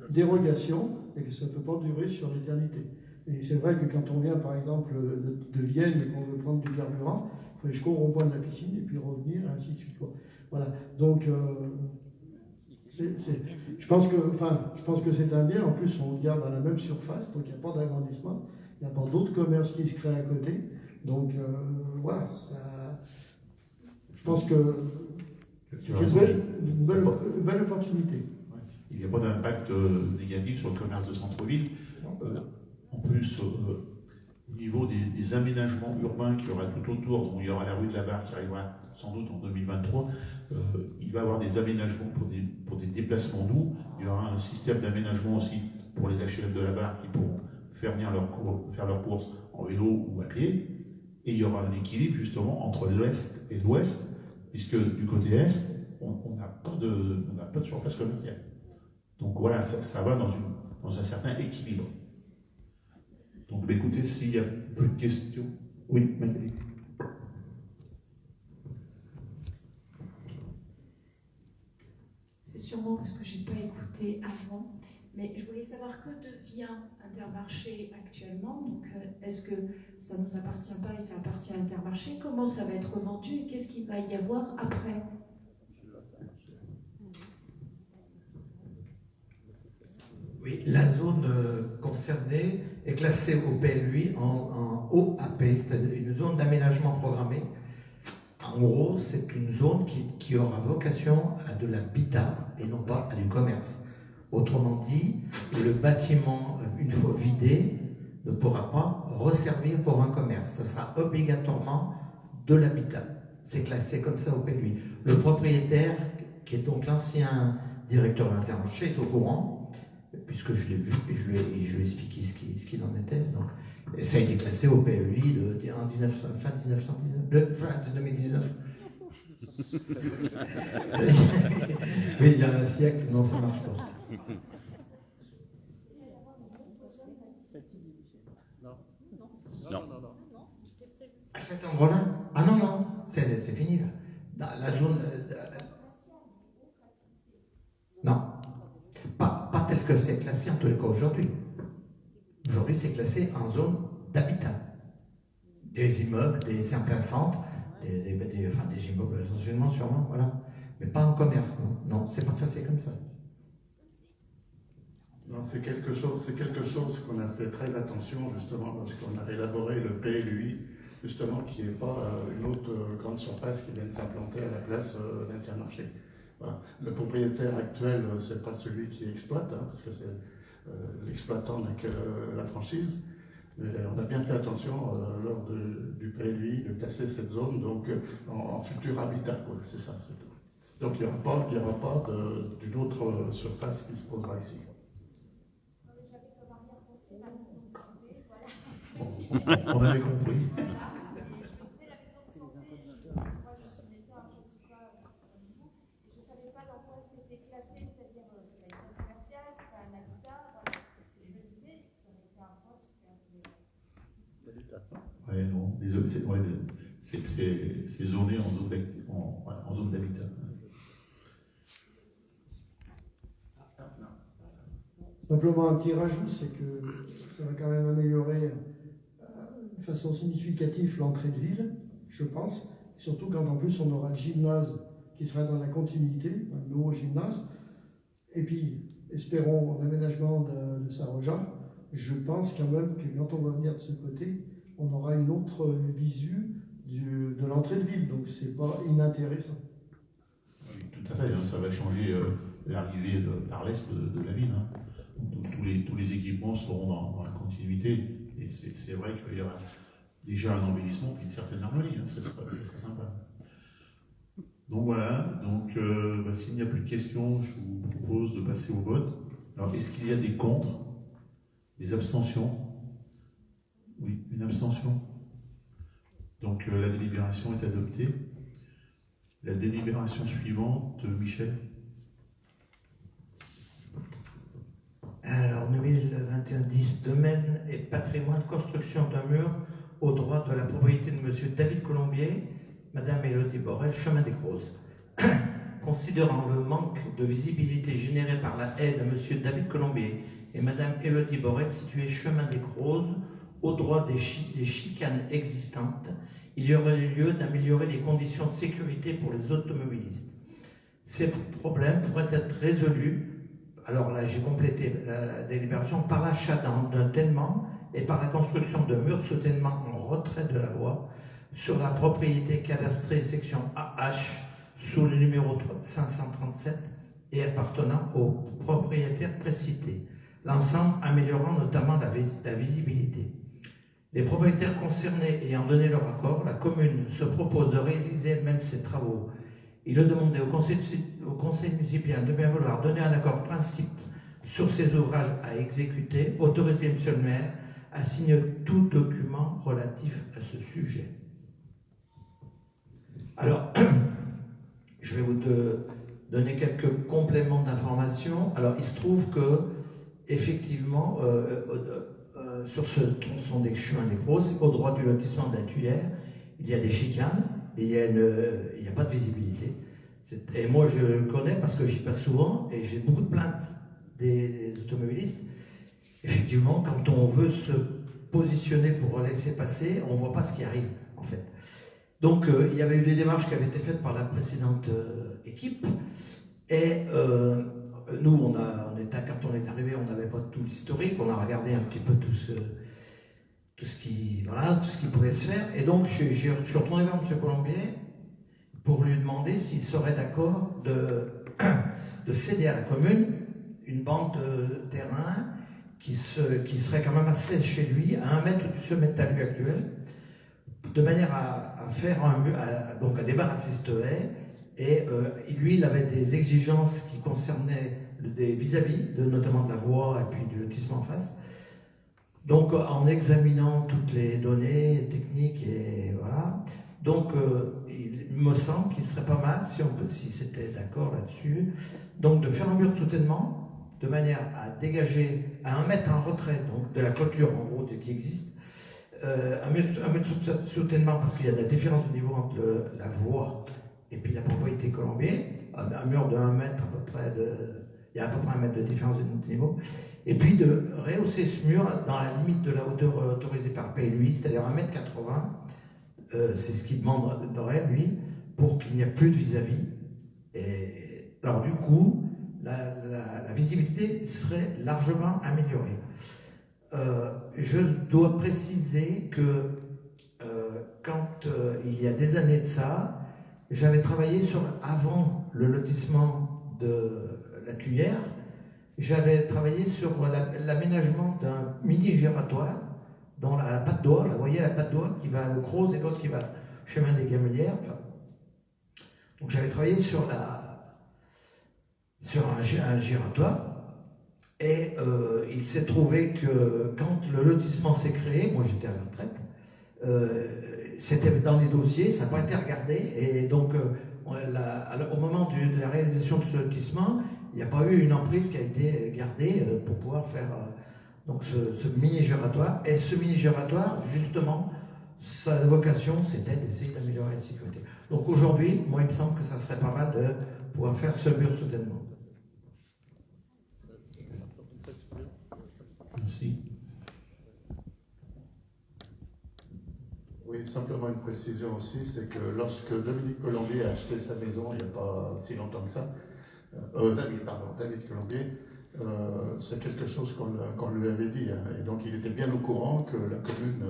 dérogation et que ça ne peut pas durer sur l'éternité. Et c'est vrai que quand on vient par exemple de Vienne et qu'on veut prendre du carburant, il faut aller jusqu'au rond-point de la piscine et puis revenir, et ainsi de suite. Voilà. Donc, je pense que c'est un bien. En plus, on le garde à la même surface, donc il n'y a pas d'agrandissement, il n'y a pas d'autres commerces qui se créent à côté. Donc, voilà. Je pense que c'est une belle opportunité. il n'y a pas d'impact négatif sur le commerce de centre-ville. En plus, au niveau des aménagements urbains qu'il y aura tout autour, donc il y aura la rue de la Barre qui arrivera sans doute en 2023, il va y avoir des aménagements pour des déplacements doux. Il y aura un système d'aménagement aussi pour les HLM de la Barre qui pourront faire leurs courses en vélo ou à pied. Et il y aura un équilibre justement entre l'Ouest et l'Ouest, puisque du côté Est, on n'a pas de surface commerciale. Donc voilà, ça va dans un certain équilibre. Donc écoutez, s'il y a plus de questions. Oui, Magali. C'est sûrement parce que je n'ai pas écouté avant, mais je voulais savoir que devient Intermarché actuellement. Donc, est-ce que ça ne nous appartient pas et ça appartient à Intermarché? Comment ça va être vendu et qu'est-ce qu'il va y avoir après? Oui, la zone concernée est classée au PLUI en OAP, c'est-à-dire une zone d'aménagement programmé. En gros, c'est une zone qui aura vocation à de l'habitat et non pas à du commerce. Autrement dit, le bâtiment, une fois vidé, ne pourra pas resservir pour un commerce. Ça sera obligatoirement de l'habitat. C'est classé comme ça au PLUI. Le propriétaire, qui est donc l'ancien directeur de l'Intermarché, est au courant, puisque je l'ai vu et je lui ai expliqué ce qu'il en était. Donc, et ça a été classé au PLUI fin 2019. Oui, il y a un siècle, non, ça ne marche pas. Non. À cet endroit-là? Ah non, c'est fini là. Dans la zone. Non. Pas tel que c'est classé en tous les cas aujourd'hui. Aujourd'hui, c'est classé en zone d'habitat. Des immeubles, c'est en plein centre, des immeubles essentiellement sûrement, voilà. Mais pas en commerce, non. Non, c'est pas classé comme ça. Non, c'est quelque chose qu'on a fait très attention justement parce qu'on a élaboré le PLUI justement qui n'est pas une autre grande surface qui vient de s'implanter à la place d'Intermarché. Voilà. Le propriétaire actuel, c'est pas celui qui exploite, parce que c'est l'exploitant n'a que la franchise. Mais on a bien fait attention lors du PLUI de classer cette zone donc en futur habitat, quoi. C'est ça. C'est tout. Donc il n'y aura pas d'une autre surface qui se posera ici. On avait compris. Ouais, non, désolé, c'est zoné en zone d'habitat. Simplement un petit rajout, c'est que ça va quand même améliorer de façon significative l'entrée de ville, je pense, surtout quand en plus on aura le gymnase qui sera dans la continuité, un nouveau gymnase, et puis espérons l'aménagement de Saint-Roger. Je pense quand même que quand on va venir de ce côté, on aura une autre visu de l'entrée de ville, donc c'est pas inintéressant. Oui, tout à fait, ça va changer l'arrivée par l'est de la ville. Donc, tous les équipements seront dans la continuité, et c'est vrai qu'il y aura déjà un embellissement et une certaine harmonie, ça serait sympa. Donc voilà, s'il n'y a plus de questions, je vous propose de passer au vote. Alors, est-ce qu'il y a des contre? Des abstentions? Oui, une abstention. Donc la délibération est adoptée. La délibération suivante, Michel. Alors, 2021-10, domaine et patrimoine, construction d'un mur au droit de la propriété de M. David Colombier, Mme Élodie Borel, chemin des Crozes. Considérant le manque de visibilité généré par la haie de M. David Colombier et Mme Élodie Borel, située chemin des Crozes, au droit des chicanes existantes, il y aurait lieu d'améliorer les conditions de sécurité pour les automobilistes. Ces problèmes pourraient être résolus, alors là j'ai complété la délibération, par l'achat d'un tènement et par la construction de murs de soutènement en retrait de la voie sur la propriété cadastrée section AH sous le numéro 537 et appartenant au propriétaire précité, l'ensemble améliorant notamment la visibilité. Les propriétaires concernés ayant donné leur accord, la commune se propose de réaliser elle-même ces travaux. Il est demandé au conseil municipal de bien vouloir donner un accord principe sur ces ouvrages à exécuter, autoriser M. le maire à signer tout document relatif à ce sujet. Alors, je vais vous donner quelques compléments d'information. Alors, il se trouve que, effectivement, sur ce tronçon des Chemins des Grosses, au droit du lotissement de la Tuyère, il y a des chicanes et il n'y a pas de visibilité. Et moi, je connais parce que j'y passe souvent et j'ai beaucoup de plaintes des automobilistes. Effectivement, quand on veut se positionner pour laisser passer, on ne voit pas ce qui arrive, en fait. Donc, il y avait eu des démarches qui avaient été faites par la précédente équipe. Et nous, quand on est arrivé, on n'avait pas tout l'historique. On a regardé un petit peu tout ce qui pouvait se faire. Et donc, je suis retourné vers M. Colombier pour lui demander s'il serait d'accord de céder à la commune une bande de terrain qui serait quand même assez chez lui, à 1 mètre du sommet de talus actuel, de manière à faire à débarrasser cette haie. Et lui, il avait des exigences qui concernaient vis-à-vis, notamment de la voie et puis du lotissement en face. Donc, en examinant toutes les données techniques et voilà, donc il me semble qu'il serait pas mal, si c'était d'accord là-dessus, donc de faire un mur de soutènement de manière à dégager à 1 mètre en retrait donc de la clôture en gros qui existe, un mur de soutènement parce qu'il y a de la différence de niveau entre la voie et puis la propriété Colombier, un mur de 1 mètre à peu près il y a à peu près 1 mètre de différence de niveau, et puis de rehausser ce mur dans la limite de la hauteur autorisée par PLUI, c'est-à-dire 1,80 m, c'est ce qu'il demanderait lui, pour qu'il n'y ait plus de vis-à-vis. Et alors du coup, la visibilité serait largement améliorée. Je dois préciser que quand il y a des années de ça, j'avais travaillé avant le lotissement de la Tuyère, j'avais travaillé sur l'aménagement d'un mini-giratoire dans la patte d'oie, vous voyez la patte d'oie qui va au Croze et l'autre qui va au chemin des Gamelières. Donc j'avais travaillé sur un giratoire et il s'est trouvé que quand le lotissement s'est créé, moi j'étais à la retraite, c'était dans les dossiers, ça n'a pas été regardé et donc au moment de la réalisation de ce lotissement, il n'y a pas eu une emprise qui a été gardée pour pouvoir faire donc ce mini-giratoire. Et ce mini-giratoire, justement, sa vocation, c'était d'essayer d'améliorer la sécurité. Donc aujourd'hui, moi, il me semble que ça serait pas mal de pouvoir faire ce mur de soutènement. Merci. Oui, simplement une précision aussi, c'est que lorsque Dominique Colombier a acheté sa maison il n'y a pas si longtemps que ça, David Colombier, c'est quelque chose qu'on lui avait dit. Hein, et donc il était bien au courant que la commune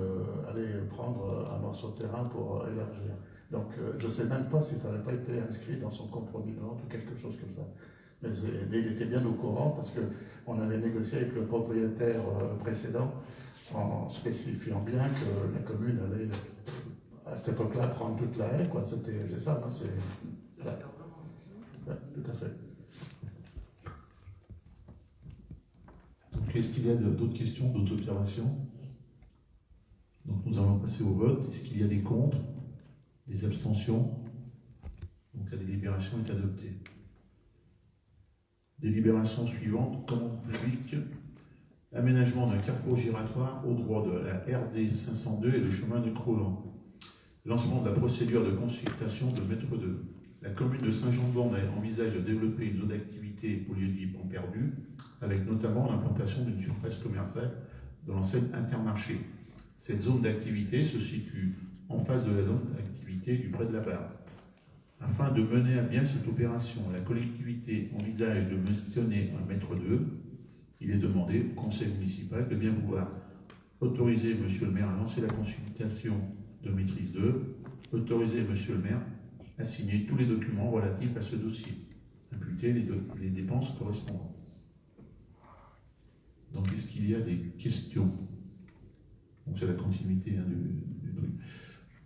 allait prendre un morceau de terrain pour élargir. Donc je ne sais même pas si ça n'avait pas été inscrit dans son compromis de vente ou quelque chose comme ça. Mais il était bien au courant parce qu'on avait négocié avec le propriétaire précédent en spécifiant bien que la commune allait à cette époque-là prendre toute la haie. C'est ça, hein, c'est... Ouais, tout à fait. Donc, est-ce qu'il y a d'autres questions, d'autres observations? Donc, nous allons passer au vote. Est-ce qu'il y a des contre, des abstentions? Donc, la délibération est adoptée. Délibération suivante, commande publique, aménagement d'un carrefour giratoire au droit de la RD 502 et le chemin de Crolan. Lancement de la procédure de consultation de mètre 2. La commune de Saint-Jean-de-Born envisage de développer une zone d'activité au lieu dit en perdu, avec notamment l'implantation d'une surface commerciale dans l'enseigne Intermarché. Cette zone d'activité se situe en face de la zone d'activité du Pré de la Barre. Afin de mener à bien cette opération, la collectivité envisage de mentionner un mètre 2. Il est demandé au conseil municipal de bien vouloir autoriser monsieur le maire à lancer la consultation de maîtrise 2, autoriser monsieur le maire à signer tous les documents relatifs à ce dossier, imputé exécuter les dépenses correspondantes. Donc, est-ce qu'il y a des questions? Donc, c'est la continuité du truc.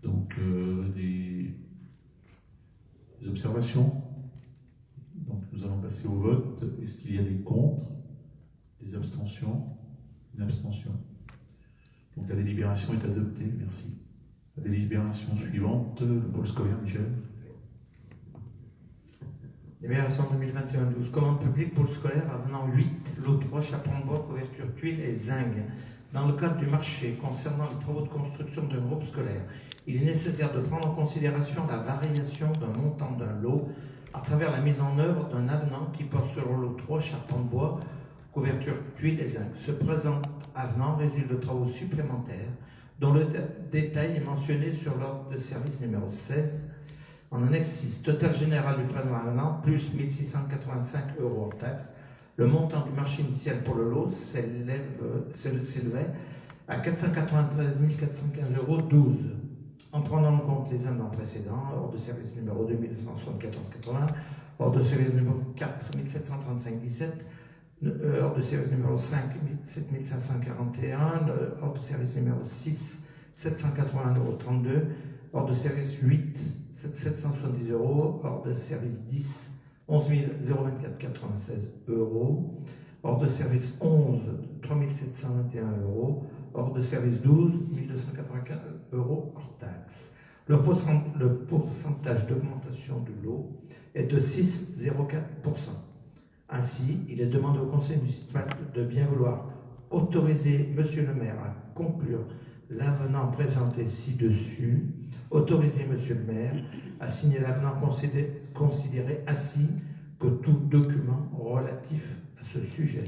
Donc, des observations? Donc, nous allons passer au vote. Est-ce qu'il y a des contre? Des abstentions? Une abstention. Donc, la délibération est adoptée. Merci. La délibération suivante, le pôle scolaire, Michel. Délibération 2021-12. Commande publique pôle scolaire avenant 8, lot 3, chaperon de bois, couverture tuiles et zinc. Dans le cadre du marché concernant les travaux de construction d'un groupe scolaire, il est nécessaire de prendre en considération la variation d'un montant d'un lot à travers la mise en œuvre d'un avenant qui porte sur le lot 3, chaperon de bois, couverture tuiles et zinc. Ce présent avenant résulte de travaux supplémentaires dont le détail est mentionné sur l'ordre de service numéro 16 en annexe 6. Total général du présent avenant, plus 1 685 € hors taxe. Le montant du marché initial pour le lot s'élevait à 493 415,12 €. En prenant en compte les avenants précédents, hors de service numéro 2274,80, hors de service numéro 4 1735,17, hors de service numéro 5 7541, hors de service numéro 6 781,32 €, hors de service 8 770 €, hors de service 10 11 024,96 €, hors de service 11 3721 €, hors de service 12 1295 € hors taxe. Le pourcentage d'augmentation du lot est de 6,04%. Ainsi, il est demandé au conseil municipal de bien vouloir autoriser Monsieur le maire à conclure l'avenant présenté ci-dessus, autoriser Monsieur le maire à signer l'avenant considéré ainsi que tout document relatif à ce sujet.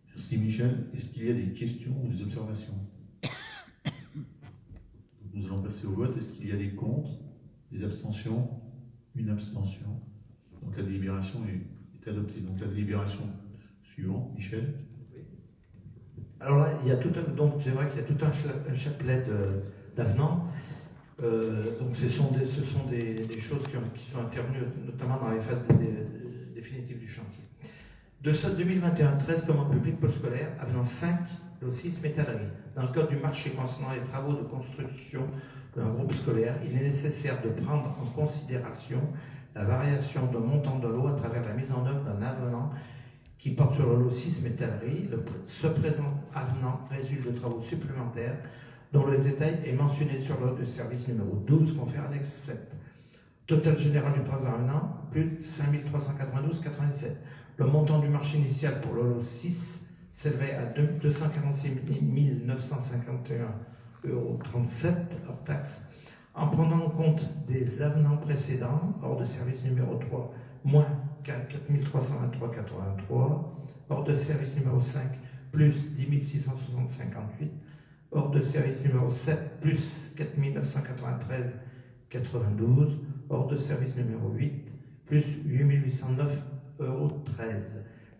Merci Michel. Est-ce qu'il y a des questions ou des observations? Nous allons passer au vote. Est-ce qu'il y a des contre? Des abstentions? Une abstention. Donc la délibération est adoptée. Donc la délibération suivante, Michel. Alors là, il y a tout un, donc c'est vrai qu'il y a tout un chapelet d'avenants. Donc ce sont des choses qui sont intervenues notamment dans les phases définitives du chantier. De ce 2021-13, commande publique pôle scolaire, avenant 5, lot 6, métallerie. Dans le cadre du marché concernant les travaux de construction d'un groupe scolaire, il est nécessaire de prendre en considération la variation de montant de lot à travers la mise en œuvre d'un avenant qui porte sur le lot 6 métallerie. Ce présent avenant résulte de travaux supplémentaires dont le détail est mentionné sur l'ordre de service numéro 12, confère annexe 7. Total général du présent avenant, plus 5 392,97. Le montant du marché initial pour le lot 6 s'élevait à 246 951,37 € hors taxe. En prenant en compte des avenants précédents, hors de service numéro 3, moins 4 323,83, hors de service numéro 5, plus 10 665,58, hors de service numéro 7, plus 4 993,92, hors de service numéro 8, plus 8 809,13 €.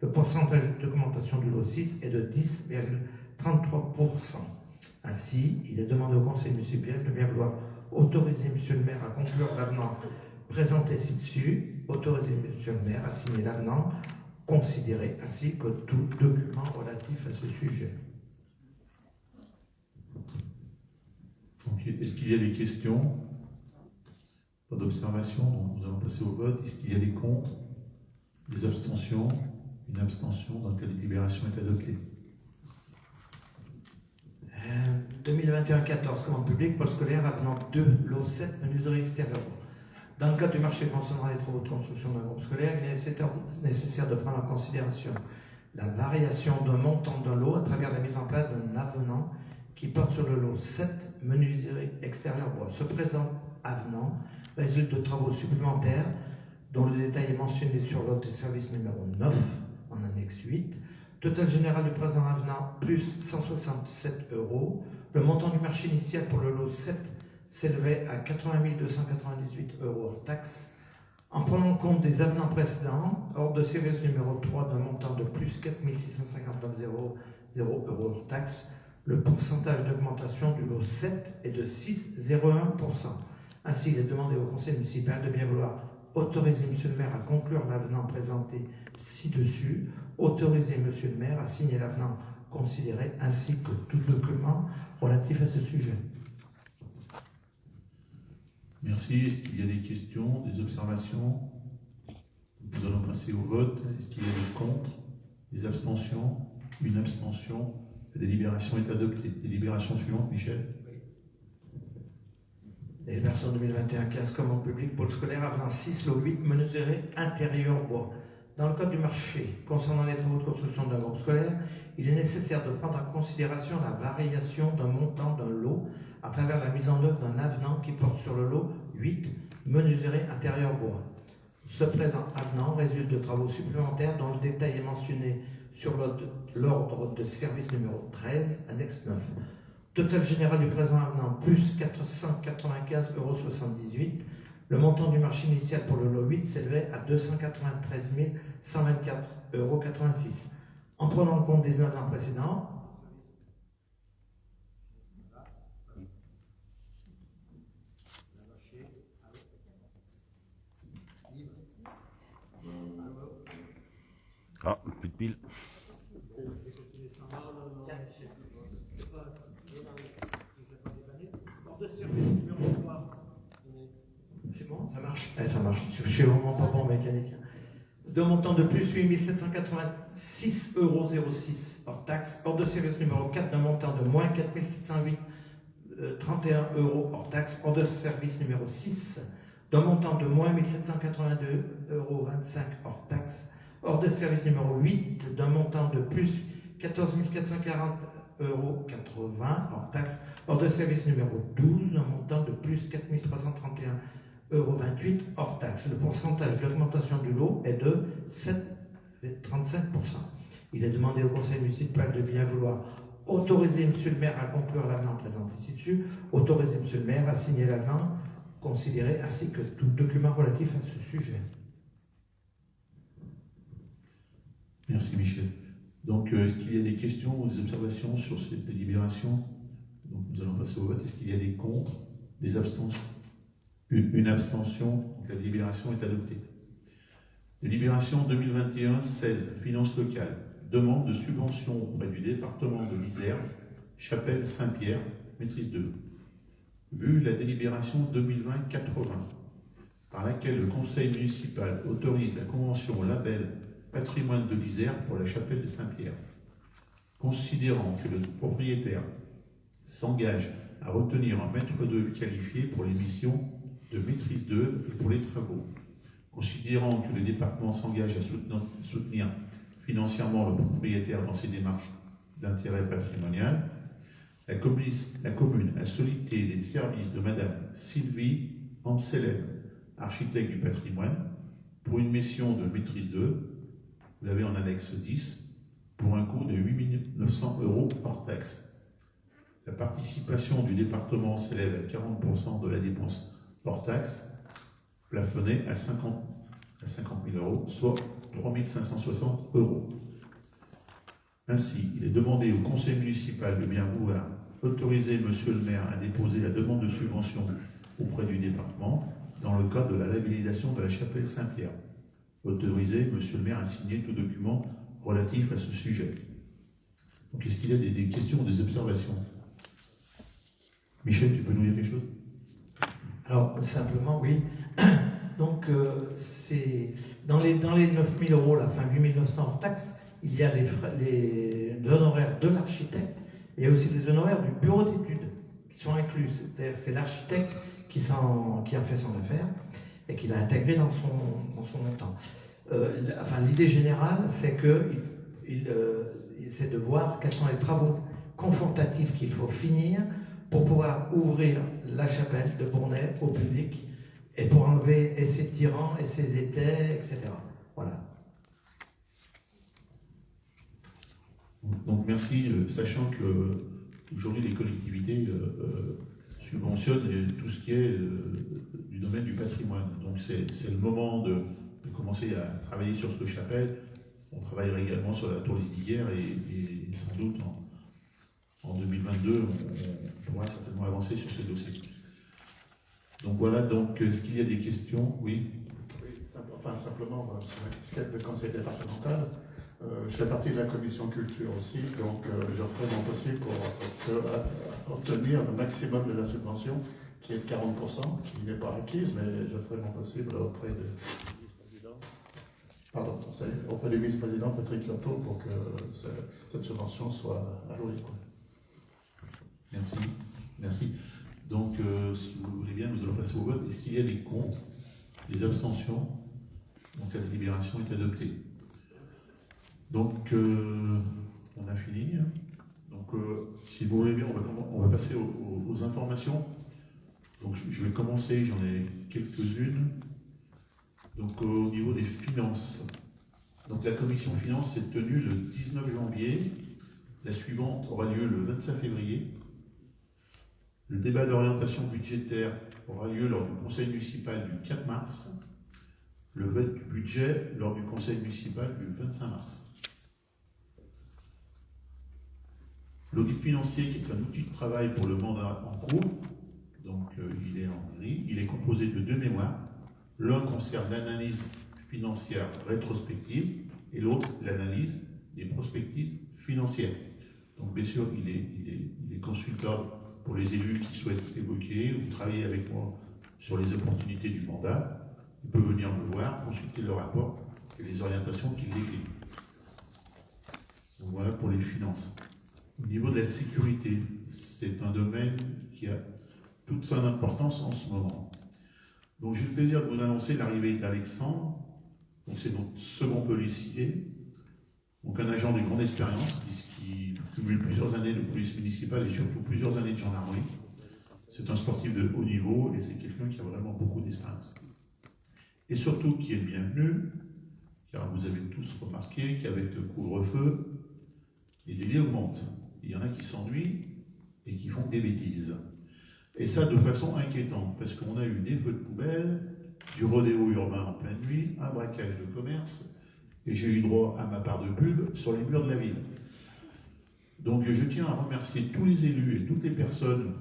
Le pourcentage d'augmentation du lot 6 est de 10,33%. Ainsi, il est demandé au conseil municipal de bien vouloir autoriser Monsieur le maire à conclure l'avenant présenté ci-dessus, autoriser Monsieur le maire à signer l'avenant considéré ainsi que tout document relatif à ce sujet. Donc, est-ce qu'il y a des questions? Pas d'observation, donc nous allons passer au vote. Est-ce qu'il y a des contre? Des abstentions? Une abstention, donc la délibération est adoptée. 2021-14, commande publique, pôle scolaire, avenant 2, lot 7, menuiserie extérieure. Dans le cadre du marché concernant les travaux de construction d'un groupe scolaire, il est nécessaire de prendre en considération la variation d'un montant d'un lot à travers la mise en place d'un avenant qui porte sur le lot 7, menuiserie extérieure bois. Ce présent avenant résulte de travaux supplémentaires dont le détail est mentionné sur l'ordre de service numéro 9, en annexe 8. Total général du présent avenant, plus 167 €. Le montant du marché initial pour le lot 7 s'élevait à 80 298 € hors taxe. En prenant en compte des avenants précédents, hors de service numéro 3 d'un montant de plus 4 659,00 € hors taxe, le pourcentage d'augmentation du lot 7 est de 6,01%. Ainsi, il est demandé au conseil municipal de bien vouloir autoriser monsieur le maire à conclure l'avenant présenté ci-dessus, autoriser monsieur le maire à signer l'avenant considéré ainsi que tout document relatif à ce sujet. Merci. Est-ce qu'il y a des questions, des observations? Nous allons passer au vote. Est-ce qu'il y a des contre, des abstentions? Une abstention. La délibération est adoptée. Délibération suivante, Michel. Délibération 2021-15, commande publique, pôle scolaire, avenant 6, lot 8, menuiserie intérieur bois. Dans le code du marché, concernant les travaux de construction d'un groupe scolaire, il est nécessaire de prendre en considération la variation d'un montant d'un lot à travers la mise en œuvre d'un avenant qui porte sur le lot 8, menuiserie intérieur bois. Ce présent avenant résulte de travaux supplémentaires dont le détail est mentionné sur l'ordre de service numéro 13, annexe 9. Total général du présent avenant, plus 495,78 €. Le montant du marché initial pour le lot 8 s'élevait à 293 124,86 €. En prenant en compte des avenants précédents, Ah, plus de piles. C'est bon, ça marche? Ça marche. Je suis vraiment pas bon en mécanique. De montant de plus 8 786,06 € hors taxe. Hors de service numéro 4, d'un montant de moins 4 708,31 € hors taxe. Hors de service numéro 6, d'un montant de moins 1 782,25 € hors taxe. Hors de service numéro 8, d'un montant de plus 14 440,80 € hors taxe. Hors de service numéro 12, d'un montant de plus 4 331,28 € hors taxe. Le pourcentage d'augmentation du lot est de 7,35%. Il est demandé au conseil municipal de bien vouloir autoriser monsieur le maire à conclure l'avenant présenté ci-dessus, autoriser monsieur le maire à signer l'avenant considéré ainsi que tout document relatif à ce sujet. Merci Michel. Donc, est-ce qu'il y a des questions ou des observations sur cette délibération? Donc, nous allons passer au vote. Est-ce qu'il y a des contre, des abstentions? Une abstention. Donc, la délibération est adoptée. Délibération 2021-16, finances locales. Demande de subvention auprès du département de l'Isère, Chapelle Saint-Pierre, maîtrise 2. Vu la délibération 2020-80, par laquelle le conseil municipal autorise la convention label patrimoine de l'Isère pour la chapelle de Saint-Pierre, considérant que le propriétaire s'engage à retenir un maître d'œuvre qualifié pour les missions de maîtrise d'œuvre et pour les travaux, considérant que le département s'engage à soutenir financièrement le propriétaire dans ses démarches d'intérêt patrimonial, la commune a sollicité les services de Madame Sylvie Amselem, architecte du patrimoine, pour une mission de maîtrise d'œuvre. Vous l'avez en annexe 10, pour un coût de 8 900 € hors taxe. La participation du département s'élève à 40% de la dépense hors taxe, plafonnée à 50 000 €, soit 3 560 €. Ainsi, il est demandé au conseil municipal de bien vouloir autoriser monsieur le maire à déposer la demande de subvention auprès du département dans le cadre de la labellisation de la chapelle Saint-Pierre. Autoriser monsieur le maire à signer tout document relatif à ce sujet. Donc, est-ce qu'il y a des questions ou des observations? Michel, tu peux nous dire quelque chose? Alors, simplement, oui. Donc, c'est dans les 9 000 €, la fin 8 900 hors taxe, il y a les honoraires de l'architecte, il y a aussi les honoraires du bureau d'études qui sont inclus. C'est-à-dire c'est l'architecte qui en fait son affaire et qui l'a intégré dans son montant. L'idée générale, c'est c'est de voir quels sont les travaux confortatifs qu'il faut finir pour pouvoir ouvrir la chapelle de Bournay au public et pour enlever et ses tyrans et ses étais, etc. Voilà. Donc merci, sachant que aujourd'hui les collectivités subventionnent tout ce qui est du domaine du patrimoine. Donc c'est le moment de commencer à travailler sur cette chapelle. On travaillera également sur la tour d'hier et sans doute en 2022 on pourra certainement avancer sur ce dossier. Donc voilà, donc est-ce qu'il y a des questions? Oui. Oui, simplement, c'est la casquette de conseil départemental. Je fais partie de la commission culture aussi, donc je ferai mon possible pour obtenir le maximum de la subvention, qui est de 40%, qui n'est pas acquise, mais je ferai mon possible auprès du vice-président Patrick Lotto pour que cette subvention soit allouée. Merci. Merci. Donc, si vous voulez bien, nous allons passer au vote. Est-ce qu'il y a des contre, des abstentions? Donc, la délibération est adoptée. Donc, on a fini. Donc, si vous voulez bien, on va passer aux informations. Donc, je vais commencer, j'en ai quelques-unes. Donc, au niveau des finances. Donc, la commission finances s'est tenue le 19 janvier. La suivante aura lieu le 25 février. Le débat d'orientation budgétaire aura lieu lors du conseil municipal du 4 mars. Le vote du budget lors du conseil municipal du 25 mars. L'audit financier, qui est un outil de travail pour le mandat en cours, donc il est en gris, il est composé de 2 mémoires. L'un concerne l'analyse financière rétrospective et l'autre l'analyse des prospectives financières. Donc bien sûr, il est consultable pour les élus qui souhaitent évoquer ou travailler avec moi sur les opportunités du mandat. Il peut venir me voir, consulter le rapport et les orientations qu'il décline. Donc voilà pour les finances. Au niveau de la sécurité, c'est un domaine qui a toute son importance en ce moment. Donc j'ai le plaisir de vous annoncer l'arrivée d'Alexandre. Donc c'est notre second policier, donc un agent de grande expérience qui cumule plusieurs années de police municipale et surtout plusieurs années de gendarmerie. C'est un sportif de haut niveau et c'est quelqu'un qui a vraiment beaucoup d'expérience. Et surtout qui est le bienvenu, car vous avez tous remarqué qu'avec le couvre-feu, les délits augmentent. Il y en a qui s'ennuient et qui font des bêtises. Et ça de façon inquiétante, parce qu'on a eu des feux de poubelle, du rodéo urbain en pleine nuit, un braquage de commerce, et j'ai eu droit à ma part de pub sur les murs de la ville. Donc je tiens à remercier tous les élus et toutes les personnes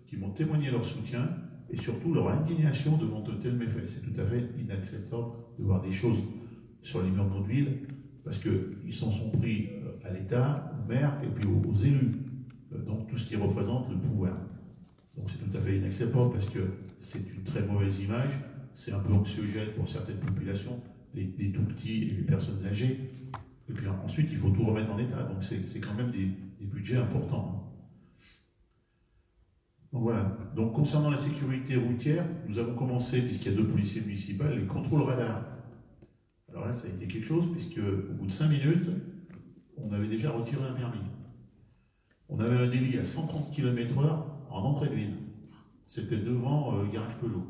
qui m'ont témoigné leur soutien et surtout leur indignation devant de tels méfaits. C'est tout à fait inacceptable de voir des choses sur les murs de notre ville, parce qu'ils s'en sont pris à l'État, au maire et puis aux élus, donc tout ce qui représente le pouvoir. Donc c'est tout à fait inacceptable parce que c'est une très mauvaise image, c'est un peu anxiogène pour certaines populations, les tout petits et les personnes âgées. Et puis ensuite, il faut tout remettre en état, donc c'est quand même des budgets importants. Donc voilà. Donc concernant la sécurité routière, nous avons commencé, puisqu'il y a 2 policiers municipaux, les contrôles radars. Alors là, ça a été quelque chose, puisque au bout de 5 minutes, on avait déjà retiré un permis. On avait un délit à 130 km/h en entrée de ville. C'était devant le garage Peugeot.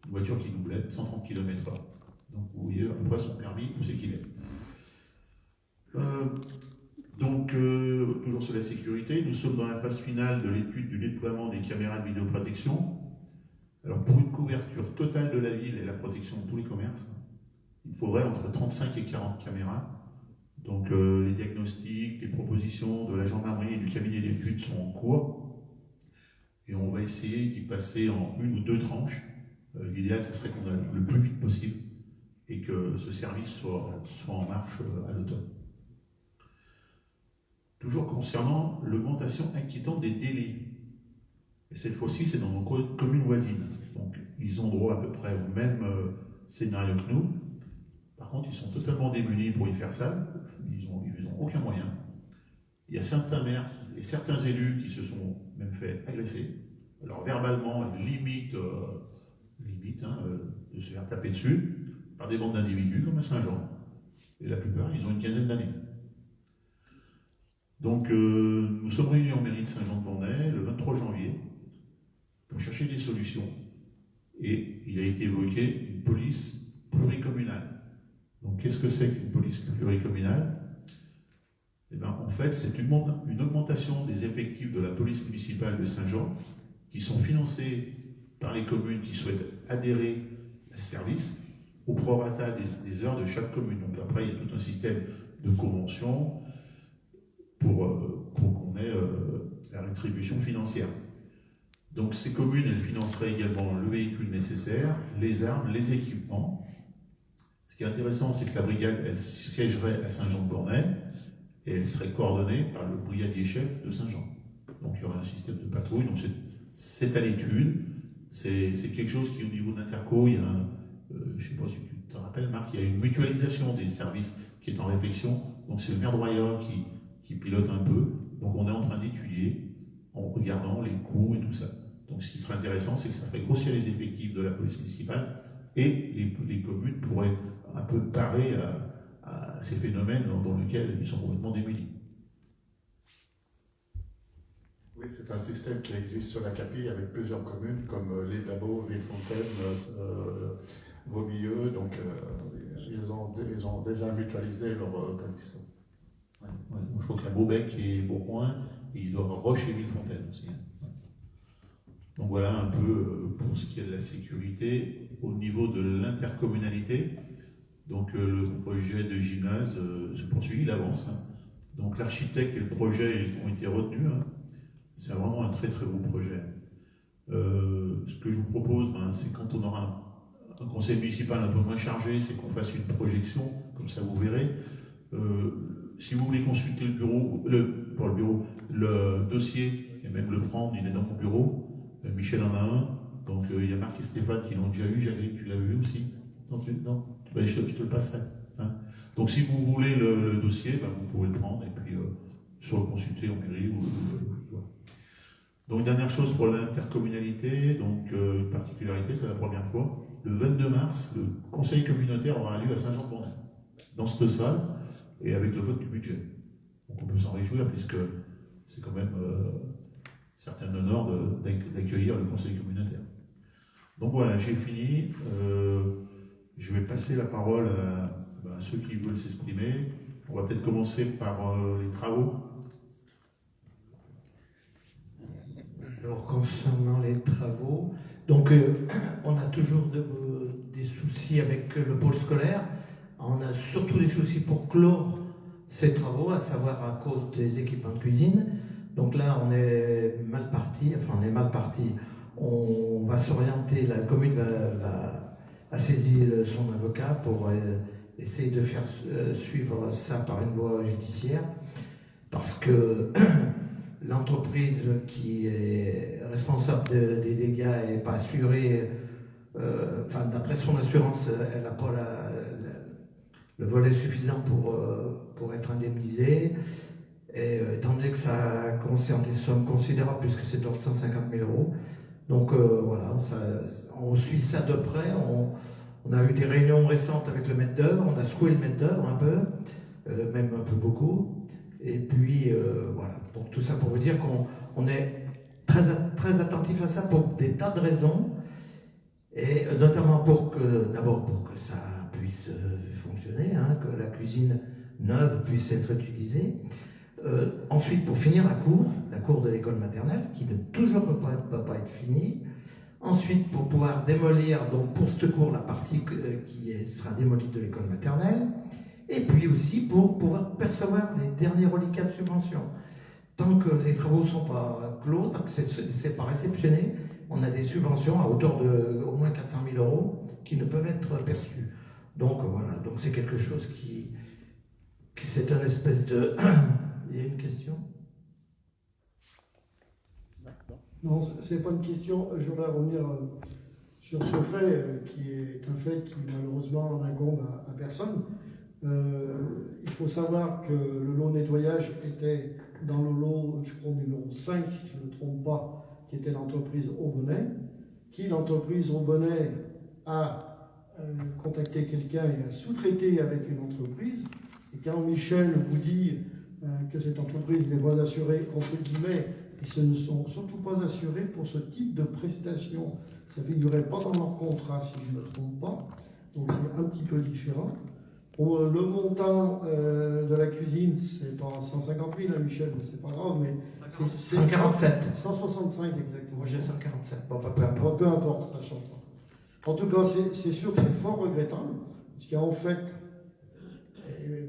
Une voiture qui doublait, 130 km/h. Donc vous voyez à peu près son permis, où c'est qu'il est. Toujours sur la sécurité, nous sommes dans la phase finale de l'étude du déploiement des caméras de vidéoprotection. Alors pour une couverture totale de la ville et la protection de tous les commerces, il faudrait entre 35 et 40 caméras. Donc les diagnostics, les propositions de la gendarmerie et du cabinet d'études sont en cours. Et on va essayer d'y passer en 1 ou 2 tranches. L'idéal, ce serait qu'on aille le plus vite possible et que ce service soit en marche à l'automne. Toujours concernant l'augmentation inquiétante des délits. Et cette fois-ci, c'est dans nos communes voisines. Donc, ils ont droit à peu près au même scénario que nous. Par contre, ils sont totalement démunis pour y faire ça. Ils n'ont aucun moyen. Il y a certains maires et certains élus qui se sont même fait agresser. Alors, verbalement, limite de se faire taper dessus par des bandes d'individus comme à Saint-Jean. Et la plupart, ils ont une quinzaine d'années. Donc, nous sommes réunis en mairie de Saint-Jean-de-Bonnay le 23 janvier pour chercher des solutions. Et il a été évoqué une police pluricommunale. Donc, qu'est-ce que c'est qu'une police pluricommunale? Eh bien, en fait, c'est une augmentation des effectifs de la police municipale de Saint-Jean qui sont financés par les communes qui souhaitent adhérer à ce service au prorata des heures de chaque commune. Donc, après, il y a tout un système de convention pour qu'on ait la rétribution financière. Donc ces communes, elles financeraient également le véhicule nécessaire, les armes, les équipements. Ce qui est intéressant, c'est que la brigade, elle siégerait à Saint-Jean-de-Bornay et elle serait coordonnée par le brigadier-chef de Saint-Jean. Donc il y aurait un système de patrouille, donc c'est à l'étude. C'est quelque chose qui, au niveau d'Interco, il y a je ne sais pas si tu te rappelles, Marc, il y a une mutualisation des services qui est en réflexion. Donc c'est le maire de Roya qui pilote un peu. Donc on est en train d'étudier en regardant les coûts et tout ça. Donc ce qui serait intéressant, c'est que ça ferait grossir les effectifs de la police municipale et les communes pourraient un peu parer à ces phénomènes dans lesquels ils sont complètement démunis. Oui, c'est un système qui existe sur la Capille avec plusieurs communes comme Les Dabos, Villefontaine, Vaumilleux. Donc ils ont déjà mutualisé leur police. Ouais, je crois qu'il y a Beaubec et Bourgoin, et il doit y avoir Roche et Villefontaine aussi. Donc voilà un peu pour ce qui est de la sécurité. Au niveau de l'intercommunalité, donc le projet de gymnase se poursuit, il avance. Donc l'architecte et le projet ont été retenus. C'est vraiment un très très beau projet. Ce que je vous propose, c'est quand on aura un conseil municipal un peu moins chargé, c'est qu'on fasse une projection, comme ça vous verrez. Si vous voulez consulter le dossier, et même le prendre, il est dans mon bureau. Michel en a un, donc il y a Marc et Stéphane qui l'ont déjà eu, tu l'as vu aussi? Non, ben, je te le passerai. Donc si vous voulez le dossier, vous pouvez le prendre et puis soit le consulter en mairie. Donc dernière chose pour l'intercommunalité, donc une particularité, c'est la première fois. Le 22 mars, le conseil communautaire aura lieu à Saint-Jean-de-Bornay, dans cette salle, et avec le vote du budget. Donc on peut s'en réjouir puisque c'est quand même certain honneur d'accueillir le conseil communautaire. Donc voilà, j'ai fini. Je vais passer la parole à ceux qui veulent s'exprimer. On va peut-être commencer par les travaux. Alors, concernant les travaux, donc on a toujours des soucis avec le pôle scolaire. On a surtout des soucis pour clore ces travaux, à savoir à cause des équipements de cuisine. Donc là, on est mal parti. On va s'orienter, la commune va saisir son avocat pour essayer de faire suivre ça par une voie judiciaire. Parce que l'entreprise qui est responsable des dégâts n'est pas assurée, d'après son assurance, elle n'a pas le volet suffisant pour être indemnisée. Et étant donné que ça concerne des sommes considérables, puisque c'est d'ordre de 150 000 €, donc voilà, on suit ça de près. On a eu des réunions récentes avec le maître d'œuvre, on a secoué le maître d'œuvre un peu, même un peu beaucoup. Et puis voilà, donc tout ça pour vous dire qu'on est très attentif à ça pour des tas de raisons, et notamment d'abord pour que ça puisse fonctionner, que la cuisine neuve puisse être utilisée. Ensuite, pour finir la cour de l'école maternelle, qui ne toujours peut pas être finie. Ensuite, pour pouvoir démolir, donc pour cette cour, la partie qui sera démolie de l'école maternelle. Et puis aussi pour pouvoir percevoir les derniers reliquats de subvention. Tant que les travaux ne sont pas clos, tant que ce n'est pas réceptionné, on a des subventions à hauteur de au moins 400 000 € qui ne peuvent être perçues. Donc voilà, donc c'est quelque chose qui c'est un espèce de... Il y a une question? Non, ce n'est pas une question. Je voudrais revenir sur ce fait qui est un fait qui malheureusement n'incombe à personne. Il faut savoir que le lot nettoyage était dans le lot, je crois, numéro 5, si je ne me trompe pas, qui était l'entreprise Aubonnet, l'entreprise Aubonnet a contacté quelqu'un et a sous-traité avec une entreprise. Et quand Michel vous dit que cette entreprise n'est pas assurée, entre guillemets, ils ne sont surtout pas assurés pour ce type de prestation. Ça ne figurait pas dans leur contrat, si je ne me trompe pas. Donc c'est un petit peu différent. Pour le montant de la cuisine, c'est pas 150 000, Michel, mais c'est pas grave, mais c'est 147. 165 exactement. Moi j'ai 147. Enfin, peu importe. Peu importe, ça change pas. En tout cas, c'est sûr que c'est fort regrettable, parce qu'en fait,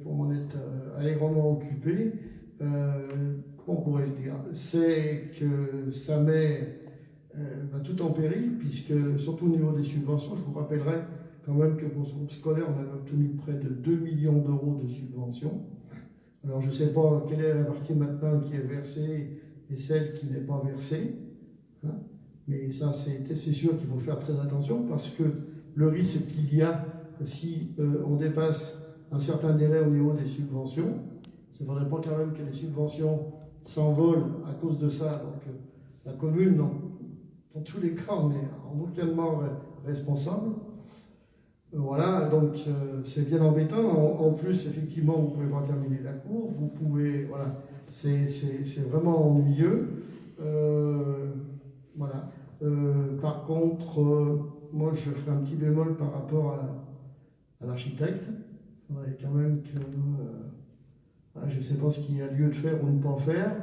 pour m'en être allègrement occupé, comment pourrais-je dire, c'est que ça met tout en péril, puisque surtout au niveau des subventions, je vous rappellerai quand même que pour ce groupe scolaire, on avait obtenu près de 2 millions d'euros de subventions. Alors je ne sais pas quelle est la partie maintenant qui est versée et celle qui n'est pas versée, hein, mais ça c'est sûr qu'il faut faire très attention, parce que le risque qu'il y a si on dépasse un certain délai au niveau des subventions, il ne faudrait pas quand même que les subventions s'envolent à cause de ça. Donc la commune, dans tous les cas, on est en aucunement responsable. Voilà, donc c'est bien embêtant. En plus, effectivement, vous ne pouvez pas terminer la cour. Vous pouvez, voilà, c'est vraiment ennuyeux. Voilà. Par contre, moi, je ferai un petit bémol par rapport à l'architecte. Il faudrait quand même que... je ne sais pas ce qu'il y a lieu de faire ou de ne pas faire,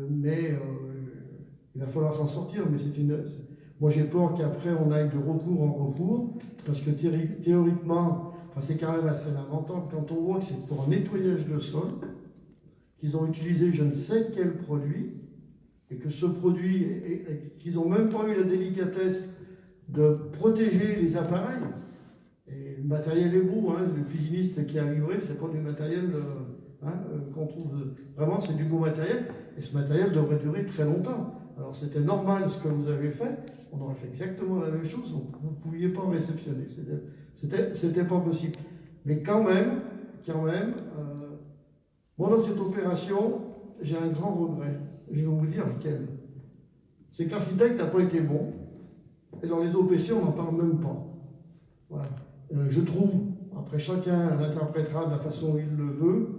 mais il va falloir s'en sortir. Mais moi, j'ai peur qu'après, on aille de recours en recours, parce que théoriquement, c'est quand même assez lamentable quand on voit que c'est pour un nettoyage de sol, qu'ils ont utilisé je ne sais quel produit, et que ce produit, qu'ils n'ont même pas eu la délicatesse de protéger les appareils. Et le matériel est beau, hein, le cuisiniste qui a livré, c'est pas du matériel qu'on trouve. Vraiment, c'est du beau matériel, et ce matériel devrait durer très longtemps. Alors c'était normal ce que vous avez fait, on aurait fait exactement la même chose, donc vous ne pouviez pas réceptionner, c'était pas possible. Mais quand même, moi dans cette opération, j'ai un grand regret, je vais vous dire lequel. C'est que l'architecte n'a pas été bon, et dans les OPC on n'en parle même pas. Voilà. Je trouve, après chacun l'interprétera de la façon dont il le veut,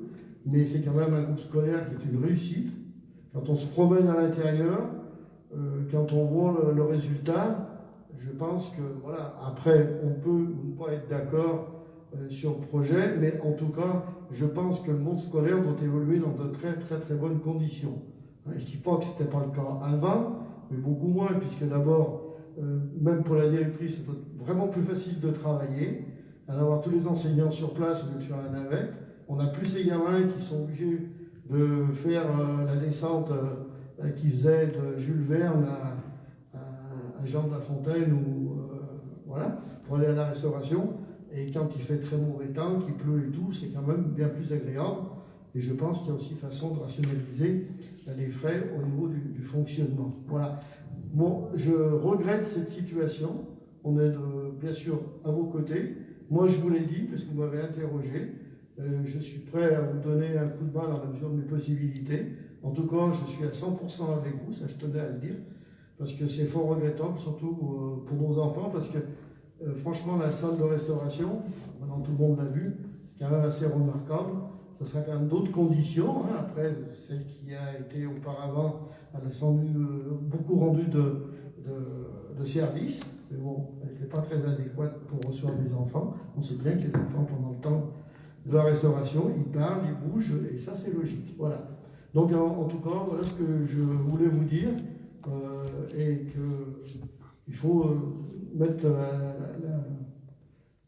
mais c'est quand même un groupe scolaire qui est une réussite. Quand on se promène à l'intérieur, quand on voit le résultat, je pense que, voilà, après, on peut ou ne pas être d'accord sur le projet, mais en tout cas, je pense que le monde scolaire doit évoluer dans de très très très bonnes conditions. Je ne dis pas que ce n'était pas le cas avant, mais beaucoup moins, puisque d'abord, même pour la directrice, c'est vraiment plus facile de travailler, d'avoir tous les enseignants sur place au lieu de faire la navette. On n'a plus ces gamins qui sont obligés de faire la descente qui faisait de Jules Verne à Jean de La Fontaine, voilà, pour aller à la restauration. Et quand il fait très mauvais temps, qu'il pleut et tout, c'est quand même bien plus agréable. Et je pense qu'il y a aussi façon de rationaliser les frais au niveau du fonctionnement. Voilà. Bon, je regrette cette situation. On est bien sûr à vos côtés. Moi, je vous l'ai dit, parce que vous m'avez interrogé. Je suis prêt à vous donner un coup de main dans la mesure de mes possibilités. En tout cas, je suis à 100% avec vous, ça je tenais à le dire, parce que c'est fort regrettable, surtout pour nos enfants, parce que franchement, la salle de restauration, maintenant tout le monde l'a vu, c'est quand même assez remarquable. Ce sera quand même d'autres conditions. Hein. Après, celle qui a été auparavant, elle a sans doute beaucoup rendu de services, mais bon, elle n'était pas très adéquate pour recevoir des enfants. On sait bien que les enfants, pendant le temps de la restauration, ils parlent, ils bougent, et ça c'est logique. Voilà. Donc en tout cas, voilà ce que je voulais vous dire, et qu'il faut mettre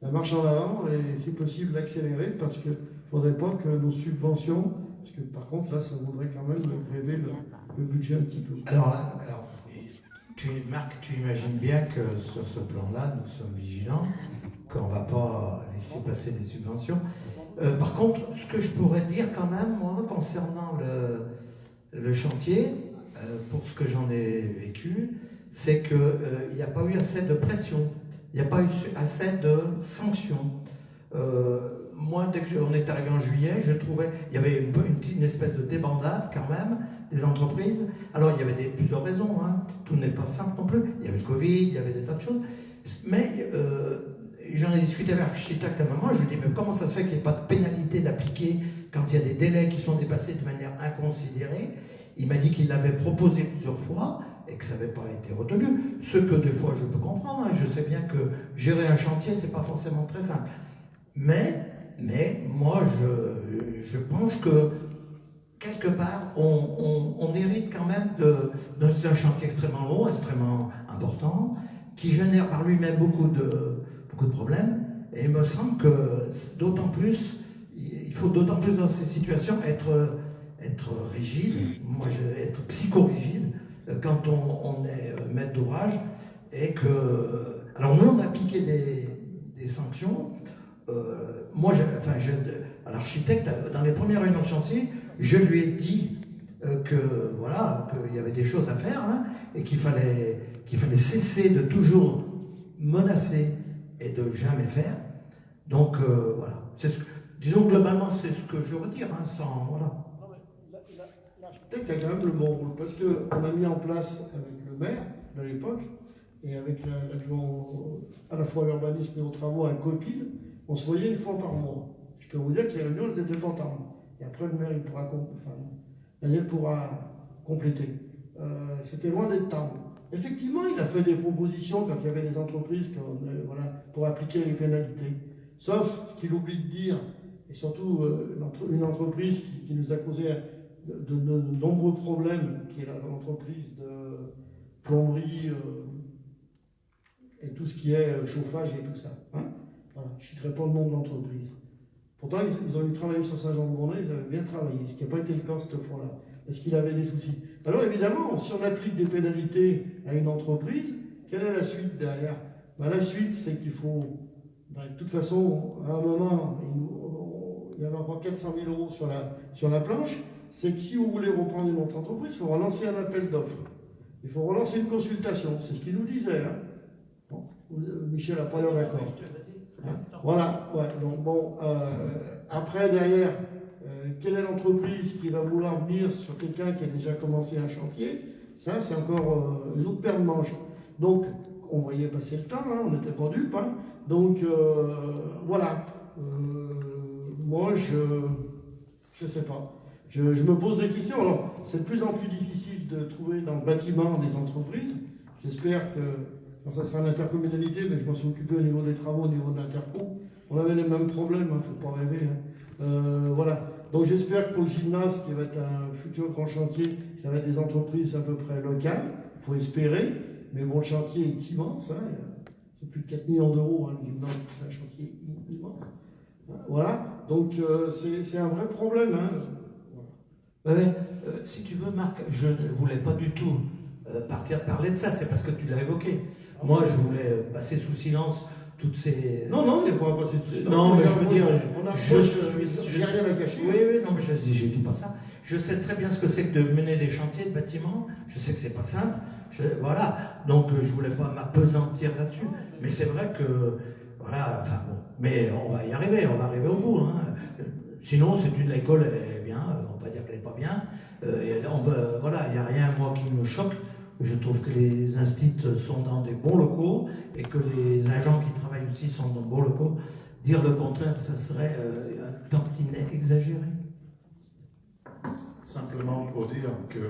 la marche en avant, et si possible l'accélérer, parce qu'il ne faudrait pas que nos subventions, parce que par contre là, ça voudrait quand même gréver le budget un petit peu. Alors Marc, tu imagines bien que sur ce plan-là, nous sommes vigilants, qu'on ne va pas laisser passer des subventions. Par contre, ce que je pourrais dire quand même, moi, concernant le chantier, pour ce que j'en ai vécu, c'est qu'il n'y a pas eu assez de pression, il n'y a pas eu assez de sanctions. Moi, dès qu'on est arrivé en juillet, je trouvais il y avait une espèce de débandade quand même des entreprises. Alors, il y avait plusieurs raisons, hein. Tout n'est pas simple non plus. Il y avait le Covid, il y avait des tas de choses. Mais j'en ai discuté avec l'architecte à un moment, je lui ai dit, mais comment ça se fait qu'il n'y ait pas de pénalité d'appliquer quand il y a des délais qui sont dépassés de manière inconsidérée? Il m'a dit qu'il l'avait proposé plusieurs fois et que ça n'avait pas été retenu. Ce que des fois je peux comprendre, hein. Je sais bien que gérer un chantier, c'est pas forcément très simple. Mais moi, je pense que quelque part, on hérite quand même d'un chantier extrêmement long, extrêmement important, qui génère par lui-même beaucoup de problèmes. Et il me semble que d'autant plus, il faut d'autant plus dans ces situations être rigide, moi je vais être psychorigide, quand on est maître d'ouvrage et que... Alors nous, on a appliqué des sanctions. Moi, à l'architecte, dans les premières réunions de chantier, je lui ai dit qu'il y avait des choses à faire, hein, et qu'il fallait cesser de toujours menacer et de jamais faire. Donc voilà. Disons globalement, c'est ce que je retire, hein, sans voilà. L'architecte a quand même le bon rôle, parce qu'on a mis en place avec le maire de l'époque et avec l'adjoint à la fois à l'urbanisme et aux travaux, un copil, on se voyait une fois par mois. Je peux vous dire que les réunions, elles étaient tentables. Et après, le maire, Daniel pourra compléter. C'était loin d'être tendre. Effectivement, il a fait des propositions quand il y avait des entreprises pour appliquer les pénalités. Sauf ce qu'il oublie de dire, et surtout une entreprise qui nous a causé de nombreux problèmes, qui est l'entreprise de plomberie et tout ce qui est chauffage et tout ça. Hein, voilà. Je ne citerai pas le nom de l'entreprise. Pourtant, ils ont eu travaillé sur Saint-Jean-de-Bournay, ils avaient bien travaillé, ce qui n'a pas été le cas cette fois-là. Est-ce qu'il avait des soucis? Alors évidemment, si on applique des pénalités à une entreprise, quelle est la suite derrière? La suite, c'est qu'il faut, de toute façon, à un moment, il y avait encore 400 000 euros sur la planche, c'est que si vous voulez reprendre une autre entreprise, il faut relancer un appel d'offres. Il faut relancer une consultation, c'est ce qu'il nous disait. Hein. Bon, Michel n'a pas l'air d'accord. Hein, voilà, ouais, donc bon, après derrière, quelle est l'entreprise qui va vouloir venir sur quelqu'un qui a déjà commencé un chantier? Ça, c'est encore une autre paire de manches. Donc, on voyait passer le temps, hein, on n'était pas dupes. Hein, donc, voilà. Moi, je ne sais pas. Je me pose des questions. Alors, c'est de plus en plus difficile de trouver dans le bâtiment des entreprises. J'espère que, quand ça sera l'intercommunalité, mais je m'en suis occupé au niveau des travaux, au niveau de l'interco, on avait les mêmes problèmes, il ne faut pas rêver. Hein. Voilà. Donc j'espère que pour le gymnase, qui va être un futur grand chantier, ça va être des entreprises à peu près locales, il faut espérer, mais bon, le chantier est immense, hein. C'est plus de 4 millions d'euros, hein, le gymnase, c'est un chantier immense. Voilà, donc c'est un vrai problème. Hein. Si tu veux, Marc, je ne voulais pas du tout parler de ça, c'est parce que tu l'as évoqué. Moi, je voulais passer sous silence toutes ces... Non, il n'est pas passé sous silence. Non, mais je veux dire, j'ai rien à cacher. Oui, non, mais je dis pas ça. Je sais très bien ce que c'est que de mener des chantiers de bâtiments. Je sais que c'est pas simple. Voilà, donc je voulais pas m'apesantir là-dessus. Mais c'est vrai que, voilà, enfin bon, mais on va y arriver, on va arriver au bout. Hein. Sinon, l'école est bien, on va pas dire qu'elle n'est pas bien. Voilà, il n'y a rien, moi, qui me choque. Je trouve que les instituts sont dans des bons locaux et que les agents qui travaillent aussi sont dans de bons locaux. Dire le contraire, ça serait un tantinet exagéré. Simplement pour dire que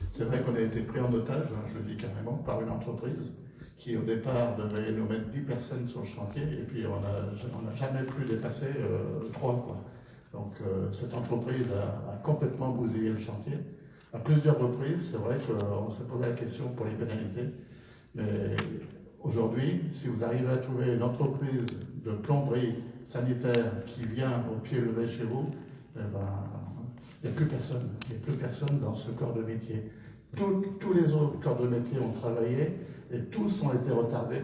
c'est vrai qu'on a été pris en otage, hein, je le dis carrément, par une entreprise qui au départ devait nous mettre 10 personnes sur le chantier et puis on n'a jamais pu dépasser 3. Quoi. Donc cette entreprise a complètement bousillé le chantier. À plusieurs reprises, c'est vrai qu'on s'est posé la question pour les pénalités, mais aujourd'hui, si vous arrivez à trouver une entreprise de plomberie sanitaire qui vient au pied levé chez vous, eh ben, il n'y a plus personne. Il n'y a plus personne dans ce corps de métier. Tous les autres corps de métier ont travaillé et tous ont été retardés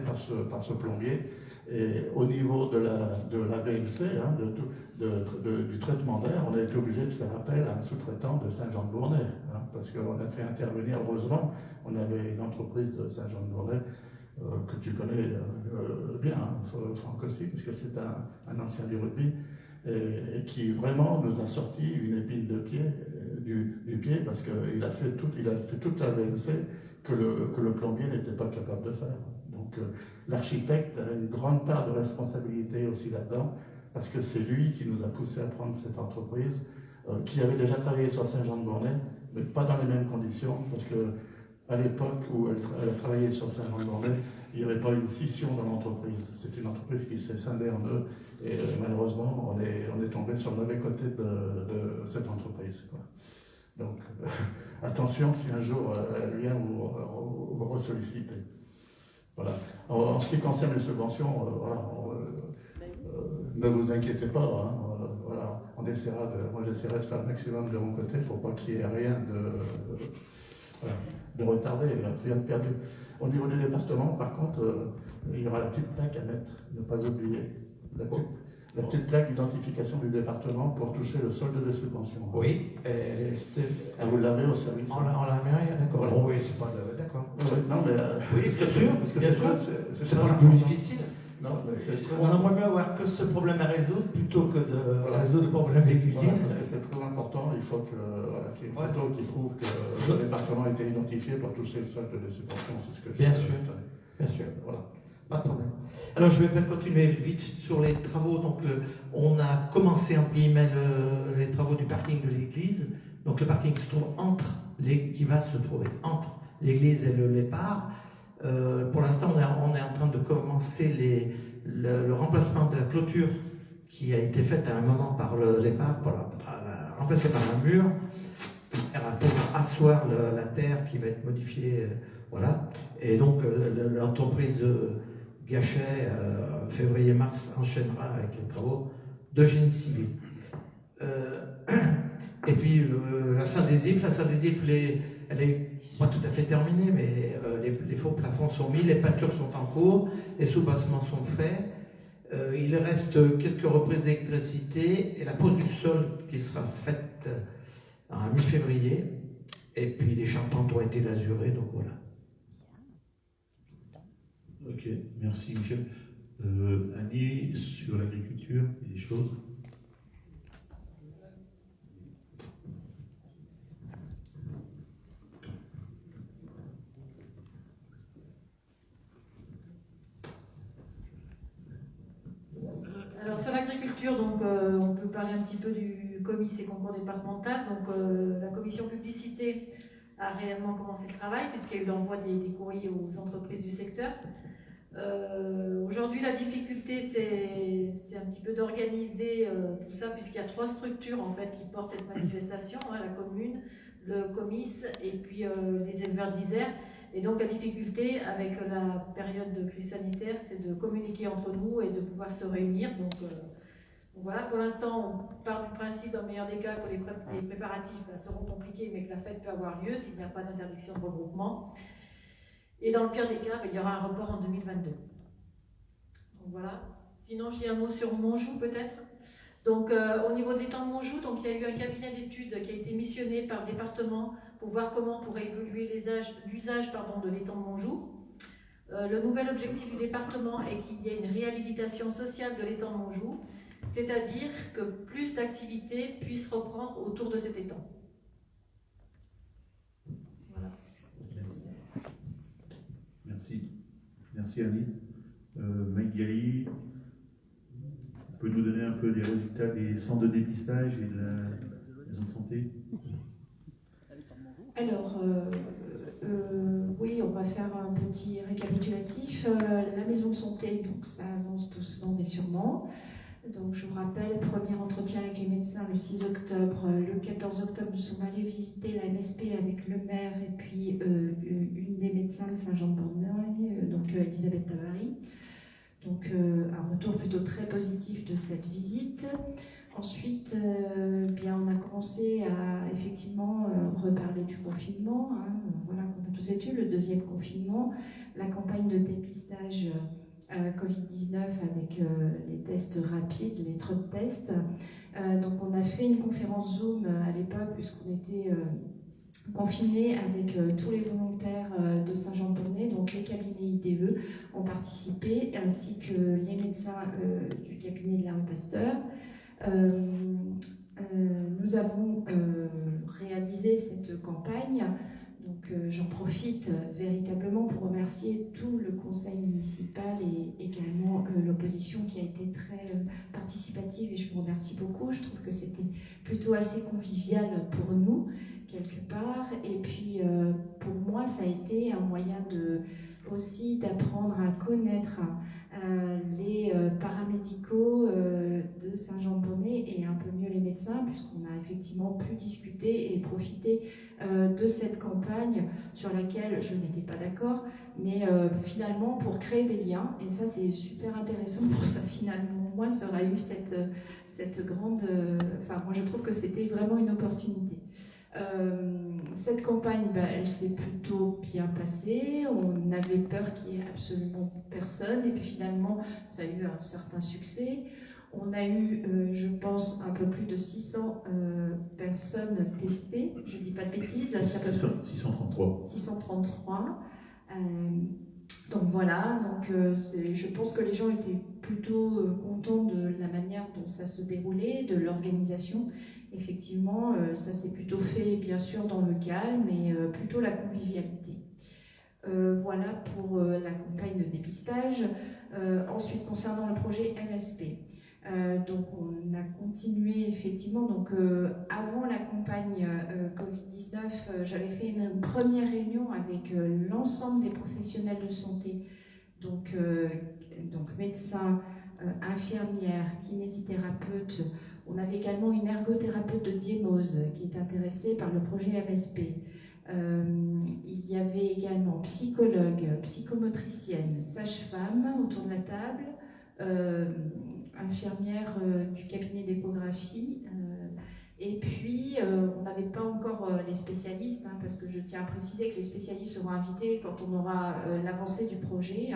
par ce plombier. Et au niveau de la VLC, hein, du traitement d'air, on a été obligé de faire appel à un sous-traitant de Saint-Jean-de-Bournay, hein, parce qu'on a fait intervenir, heureusement, on avait une entreprise de Saint-Jean-de-Bournay que tu connais bien, hein, Franck aussi, parce que c'est un ancien du rugby, et qui vraiment nous a sorti une épine de pied, du pied, parce qu'il a fait toute la VLC que le plombier n'était pas capable de faire. Donc l'architecte a une grande part de responsabilité aussi là-dedans, parce que c'est lui qui nous a poussé à prendre cette entreprise, qui avait déjà travaillé sur Saint-Jean-de-Bournay, mais pas dans les mêmes conditions, parce qu'à l'époque où elle a travaillé sur Saint-Jean-de-Bournay, il n'y avait pas une scission dans l'entreprise. C'est une entreprise qui s'est scindée en deux, et malheureusement, on est tombé sur le mauvais côté de cette entreprise. Quoi. Donc, attention si un jour elle vient vous ressolliciter. Voilà. En ce qui concerne les subventions, ne vous inquiétez pas. Hein, voilà. Moi, j'essaierai de faire le maximum de mon côté pour pas qu'il y ait rien voilà, de retarder, rien de perdu. Au niveau du département, par contre, il y aura la petite plaque à mettre, ne pas oublier. La petite plaque d'identification du département pour toucher le solde de subvention. Oui, vous l'avez au service. On l'a mis, d'accord. Voilà. Bon, oui, c'est pas d'accord. Non, mais. Oui, bien sûr, parce que bien sûr. c'est pas le plus difficile. Non, mais c'est très On aimerait mieux avoir que ce problème à résoudre plutôt que de résoudre le problème des cuisines. Voilà, parce que c'est très important, il faut qu'il y ait une photo qui prouve que le département a été identifié pour toucher le solde des subventions. C'est ce que Bien sûr, bien sûr, voilà, pas de problème. Alors je vais peut-être continuer vite sur les travaux. Donc on a commencé en guillemets les travaux du parking de l'église. Donc le parking qui se trouve qui va se trouver entre l'église et le Lépard. Pour l'instant, on est en train de commencer le remplacement de la clôture qui a été faite à un moment par le Lépard, remplacée par un mur, pour asseoir la terre qui va être modifiée. Voilà. Et donc l'entreprise Gachet, février-mars, enchaînera avec les travaux de génie civil. Et puis la salle des ifs, elle est pas tout à fait terminée, mais les faux plafonds sont mis, les peintures sont en cours, les sous-bassements sont faits. Il reste quelques reprises d'électricité et la pose du sol qui sera faite en mi-février. Et puis les charpentes ont été lasurées, donc voilà. Ok, merci Michel. Annie, sur l'agriculture, il y a des choses? Alors sur l'agriculture, donc on peut parler un petit peu du comice et concours départemental. Donc la commission publicité a réellement commencé le travail puisqu'il y a eu l'envoi des courriers aux entreprises du secteur. Aujourd'hui, la difficulté, c'est un petit peu d'organiser tout ça puisqu'il y a 3 structures en fait qui portent cette manifestation, hein, la commune, le comice et puis les éleveurs de l'Isère. Et donc la difficulté avec la période de crise sanitaire, c'est de communiquer entre nous et de pouvoir se réunir. Donc voilà, pour l'instant, on part du principe, dans le meilleur des cas, que les préparatifs seront compliqués, mais que la fête peut avoir lieu s'il n'y a pas d'interdiction de regroupement. Et dans le pire des cas, il y aura un report en 2022. Donc voilà. Sinon, je dis un mot sur Montjoux peut-être. Donc au niveau de l'étang de Montjoux, donc, il y a eu un cabinet d'études qui a été missionné par le département pour voir comment pourrait évoluer l'usage de l'étang de Montjoux. Le nouvel objectif du département est qu'il y ait une réhabilitation sociale de l'étang de Montjoux, c'est-à-dire que plus d'activités puissent reprendre autour de cet étang. Voilà. Merci Annie. Magali, tu peux nous donner un peu des résultats des centres de dépistage et de la maison de santé? Alors, oui, on va faire un petit récapitulatif. La maison de santé, donc ça avance doucement mais sûrement. Donc je vous rappelle, premier entretien avec les médecins le 6 octobre. Le 14 octobre, nous sommes allés visiter la MSP avec le maire et puis une des médecins de Saint-Jean-de-Borneuil, donc Elisabeth Tavary. Donc un retour plutôt très positif de cette visite. Ensuite, bien, on a commencé à effectivement reparler du confinement, hein, voilà, qu'on a tous été, le deuxième confinement, la campagne de dépistage Covid-19 avec les tests rapides, les trop de tests. Donc on a fait une conférence Zoom à l'époque puisqu'on était confinés avec tous les volontaires de Saint-Jean-de-Borneuil, donc les cabinets IDE ont participé, ainsi que les médecins du cabinet de la rue Pasteur. Nous avons réalisé cette campagne, donc j'en profite véritablement pour remercier tout le conseil municipal et également l'opposition qui a été très participative et je vous remercie beaucoup. Je trouve que c'était plutôt assez convivial pour nous quelque part et puis pour moi ça a été un moyen aussi d'apprendre à connaître les paramédicaux de Saint-Jean-de-Borneuil et un peu mieux les médecins puisqu'on a effectivement pu discuter et profiter de cette campagne sur laquelle je n'étais pas d'accord mais finalement pour créer des liens et ça c'est super intéressant pour ça finalement moi ça aurait eu cette grande enfin moi je trouve que c'était vraiment une opportunité. cette campagne, elle s'est plutôt bien passée. On avait peur qu'il n'y ait absolument personne, et puis finalement, ça a eu un certain succès. On a eu, je pense, un peu plus de 600 personnes testées. Je ne dis pas de bêtises. 633. 633. Donc voilà, je pense que les gens étaient plutôt contents de la manière dont ça se déroulait, de l'organisation. Effectivement, ça s'est plutôt fait, bien sûr, dans le calme, mais plutôt la convivialité. Voilà pour la campagne de dépistage. Ensuite, concernant le projet MSP, donc on a continué effectivement. Donc avant la campagne Covid-19, j'avais fait une première réunion avec l'ensemble des professionnels de santé, donc médecins, infirmières, kinésithérapeutes. On avait également une ergothérapeute de Diemose qui est intéressée par le projet MSP. Il y avait également psychologue, psychomotricienne, sage-femme autour de la table, infirmière du cabinet d'échographie. Et puis, on n'avait pas encore les spécialistes, parce que je tiens à préciser que les spécialistes seront invités quand on aura l'avancée du projet.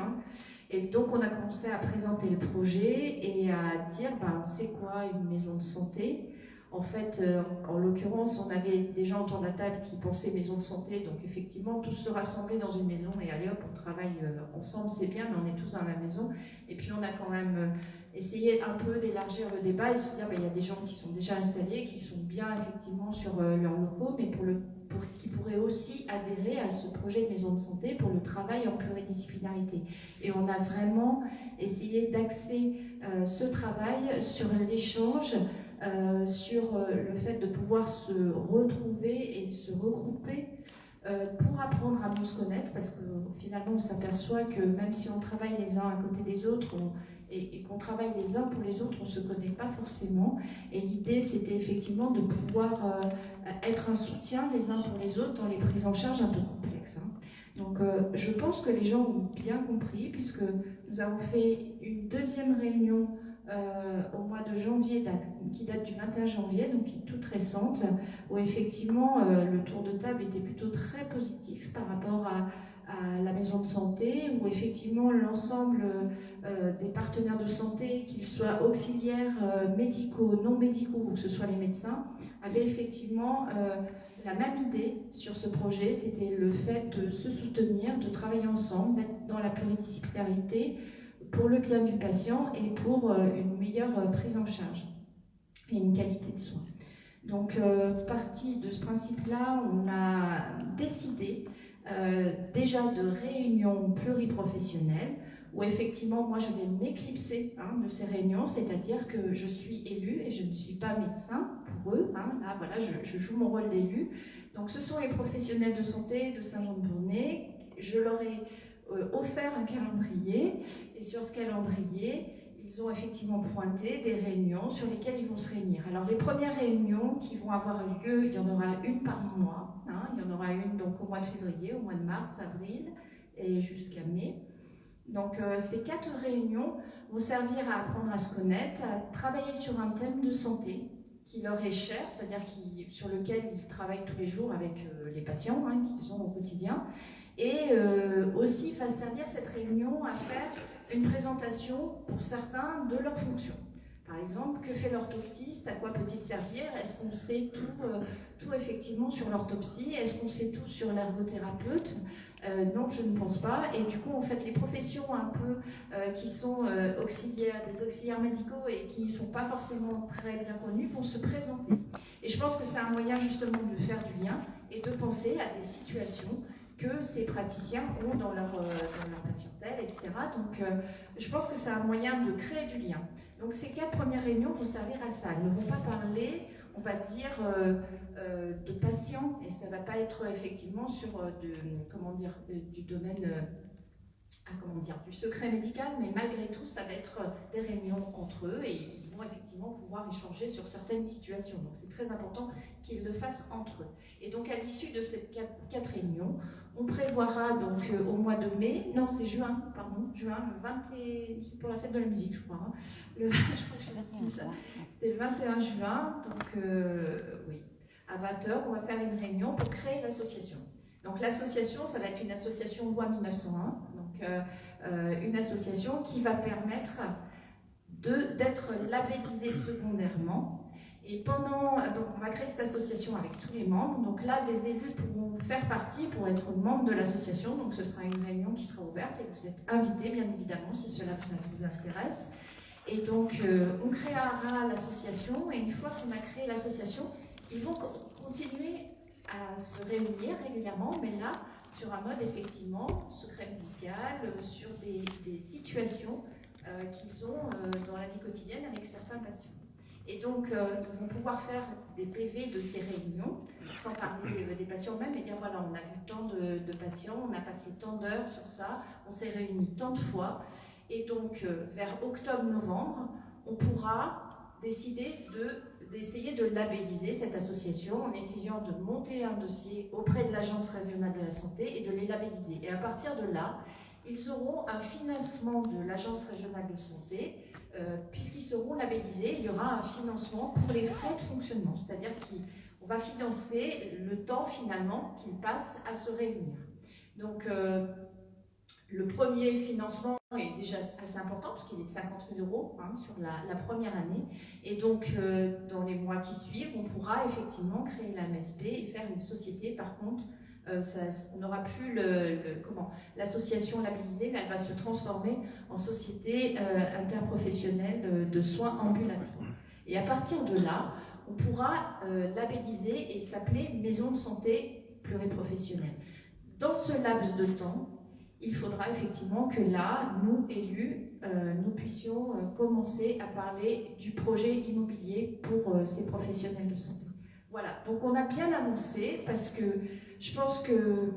Et donc, on a commencé à présenter le projet et à dire, c'est quoi une maison de santé ? En fait, en l'occurrence, on avait des gens autour de la table qui pensaient maison de santé, donc effectivement, tous se rassembler dans une maison et allez hop, on travaille ensemble, c'est bien, mais on est tous dans la maison. Et puis, on a quand même essayé un peu d'élargir le débat et se dire, il y a des gens qui sont déjà installés, qui sont bien effectivement sur leurs locaux, mais qui pourraient aussi adhérer à ce projet de maison de santé pour le travail en pluridisciplinarité. Et on a vraiment essayé d'axer ce travail sur l'échange, sur le fait de pouvoir se retrouver et se regrouper pour apprendre à mieux se connaître, parce que finalement on s'aperçoit que même si on travaille les uns à côté des autres et qu'on travaille les uns pour les autres, on ne se connaît pas forcément. Et l'idée, c'était effectivement de pouvoir être un soutien les uns pour les autres dans les prises en charge un peu complexes. Donc je pense que les gens ont bien compris, puisque nous avons fait une deuxième réunion au mois de janvier, qui date du 21 janvier, donc qui est toute récente, où effectivement le tour de table était plutôt très positif par rapport à la maison de santé, où effectivement l'ensemble des partenaires de santé, qu'ils soient auxiliaires médicaux, non médicaux, ou que ce soit les médecins, avaient effectivement la même idée sur ce projet. C'était le fait de se soutenir, de travailler ensemble, d'être dans la pluridisciplinarité pour le bien du patient et pour une meilleure prise en charge et une qualité de soins. Donc, parti de ce principe-là, on a décidé déjà de réunions pluriprofessionnelles où effectivement, moi, je vais m'éclipser de ces réunions, c'est-à-dire que je suis élue et je ne suis pas médecin pour eux. Là, voilà, je joue mon rôle d'élu. Donc, ce sont les professionnels de santé de Saint-Jean-de-Bournay. Je leur ai offert un calendrier, et sur ce calendrier, ils ont effectivement pointé des réunions sur lesquelles ils vont se réunir. Alors les premières réunions qui vont avoir lieu, il y en aura une par mois. Il y en aura une donc au mois de février, au mois de mars, avril et jusqu'à mai. Donc ces 4 réunions vont servir à apprendre à se connaître, à travailler sur un thème de santé qui leur est cher, c'est-à-dire sur lequel ils travaillent tous les jours avec les patients qu'ils ont au quotidien. Et aussi va servir cette réunion à faire une présentation pour certains de leurs fonctions. Par exemple, que fait l'orthoptiste, à quoi peut-il servir? Est-ce qu'on sait tout effectivement sur l'orthopsie? Est-ce qu'on sait tout sur l'ergothérapeute? Non, je ne pense pas. Et du coup, en fait, les professions un peu qui sont auxiliaires, des auxiliaires médicaux et qui ne sont pas forcément très bien connus vont se présenter. Et je pense que c'est un moyen justement de faire du lien et de penser à des situations que ces praticiens ont dans leur patientèle, etc. Donc, je pense que c'est un moyen de créer du lien. Donc, ces 4 premières réunions vont servir à ça. Elles ne vont pas parler, on va dire, de patients, et ça ne va pas être effectivement sur du domaine, du secret médical, mais malgré tout, ça va être des réunions entre eux, et ils vont effectivement pouvoir échanger sur certaines situations. Donc, c'est très important qu'ils le fassent entre eux. Et donc, à l'issue de ces 4 réunions, on prévoira donc au mois de mai, non c'est juin, le 20 c'est pour la fête de la musique je crois, je crois que j'ai dit ça, c'était le 21 juin, donc oui. à 20h, on va faire une réunion pour créer l'association. Donc l'association, ça va être une association loi 1901, donc une association qui va permettre d'être labellisée secondairement. Et donc on va créer cette association avec tous les membres. Donc là, des élus pourront faire partie pour être membres de l'association. Donc ce sera une réunion qui sera ouverte et vous êtes invités, bien évidemment, si cela vous intéresse. Et donc on créera l'association. Et une fois qu'on a créé l'association, ils vont continuer à se réunir régulièrement, mais là, sur un mode effectivement secret médical, sur des situations qu'ils ont dans la vie quotidienne avec certains patients. Et donc, ils vont pouvoir faire des PV de ces réunions, sans parler des patients eux-mêmes, et dire voilà, on a vu tant de patients, on a passé tant d'heures sur ça, on s'est réunis tant de fois. Et donc, vers octobre-novembre, on pourra décider d'essayer de labelliser cette association en essayant de monter un dossier auprès de l'Agence régionale de la santé et de les labelliser. Et à partir de là, ils auront un financement de l'Agence régionale de santé. Puisqu'ils seront labellisés, il y aura un financement pour les frais de fonctionnement, c'est-à-dire qu'on va financer le temps finalement qu'ils passent à se réunir. Donc le premier financement est déjà assez important parce qu'il est de 50 000 € sur la première année, et donc dans les mois qui suivent, on pourra effectivement créer la MSP et faire une société. Par contre, on n'aura plus l'association labellisée, mais elle va se transformer en société interprofessionnelle de soins ambulatoires. Et à partir de là, on pourra labelliser et s'appeler maison de santé pluriprofessionnelle. Dans ce laps de temps, il faudra effectivement que là, nous, élus, nous puissions commencer à parler du projet immobilier pour ces professionnels de santé. Voilà, donc on a bien avancé parce que je pense que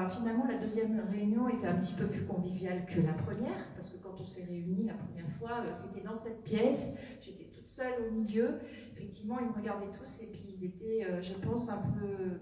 finalement la deuxième réunion était un petit peu plus conviviale que la première, parce que quand on s'est réunis la première fois, c'était dans cette pièce, j'étais toute seule au milieu, effectivement ils me regardaient tous et puis ils étaient, je pense, un peu,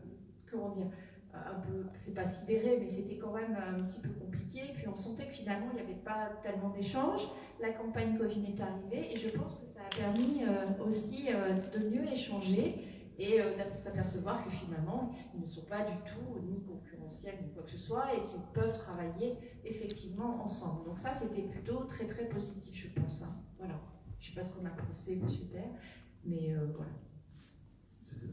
c'est pas sidéré, mais c'était quand même un petit peu compliqué, et puis on sentait que finalement il n'y avait pas tellement d'échanges, la campagne Covid est arrivée, et je pense que ça a permis aussi de mieux échanger, et de s'apercevoir que finalement, ils ne sont pas du tout ni concurrentiels ni quoi que ce soit et qu'ils peuvent travailler effectivement ensemble. Donc ça, c'était plutôt très très positif, je pense. Voilà. Je ne sais pas ce qu'on a pensé, monsieur Père, mais voilà.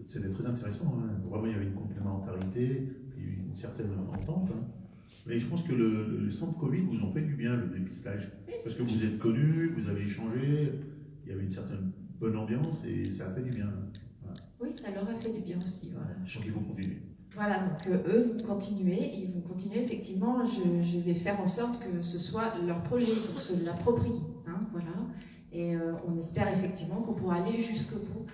C'était très intéressant. Vraiment, il y avait une complémentarité, une certaine entente. Mais je pense que le centre Covid vous ont fait du bien, le dépistage. Oui, parce que vous êtes connus, vous avez échangé, il y avait une certaine bonne ambiance et ça a fait du bien. Oui, ça leur a fait du bien aussi. Voilà, donc ils vont continuer. Voilà, donc eux vont continuer, et ils vont continuer effectivement. Je vais faire en sorte que ce soit leur projet, pour se l'approprier. Voilà. Et on espère effectivement qu'on pourra aller jusqu'au bout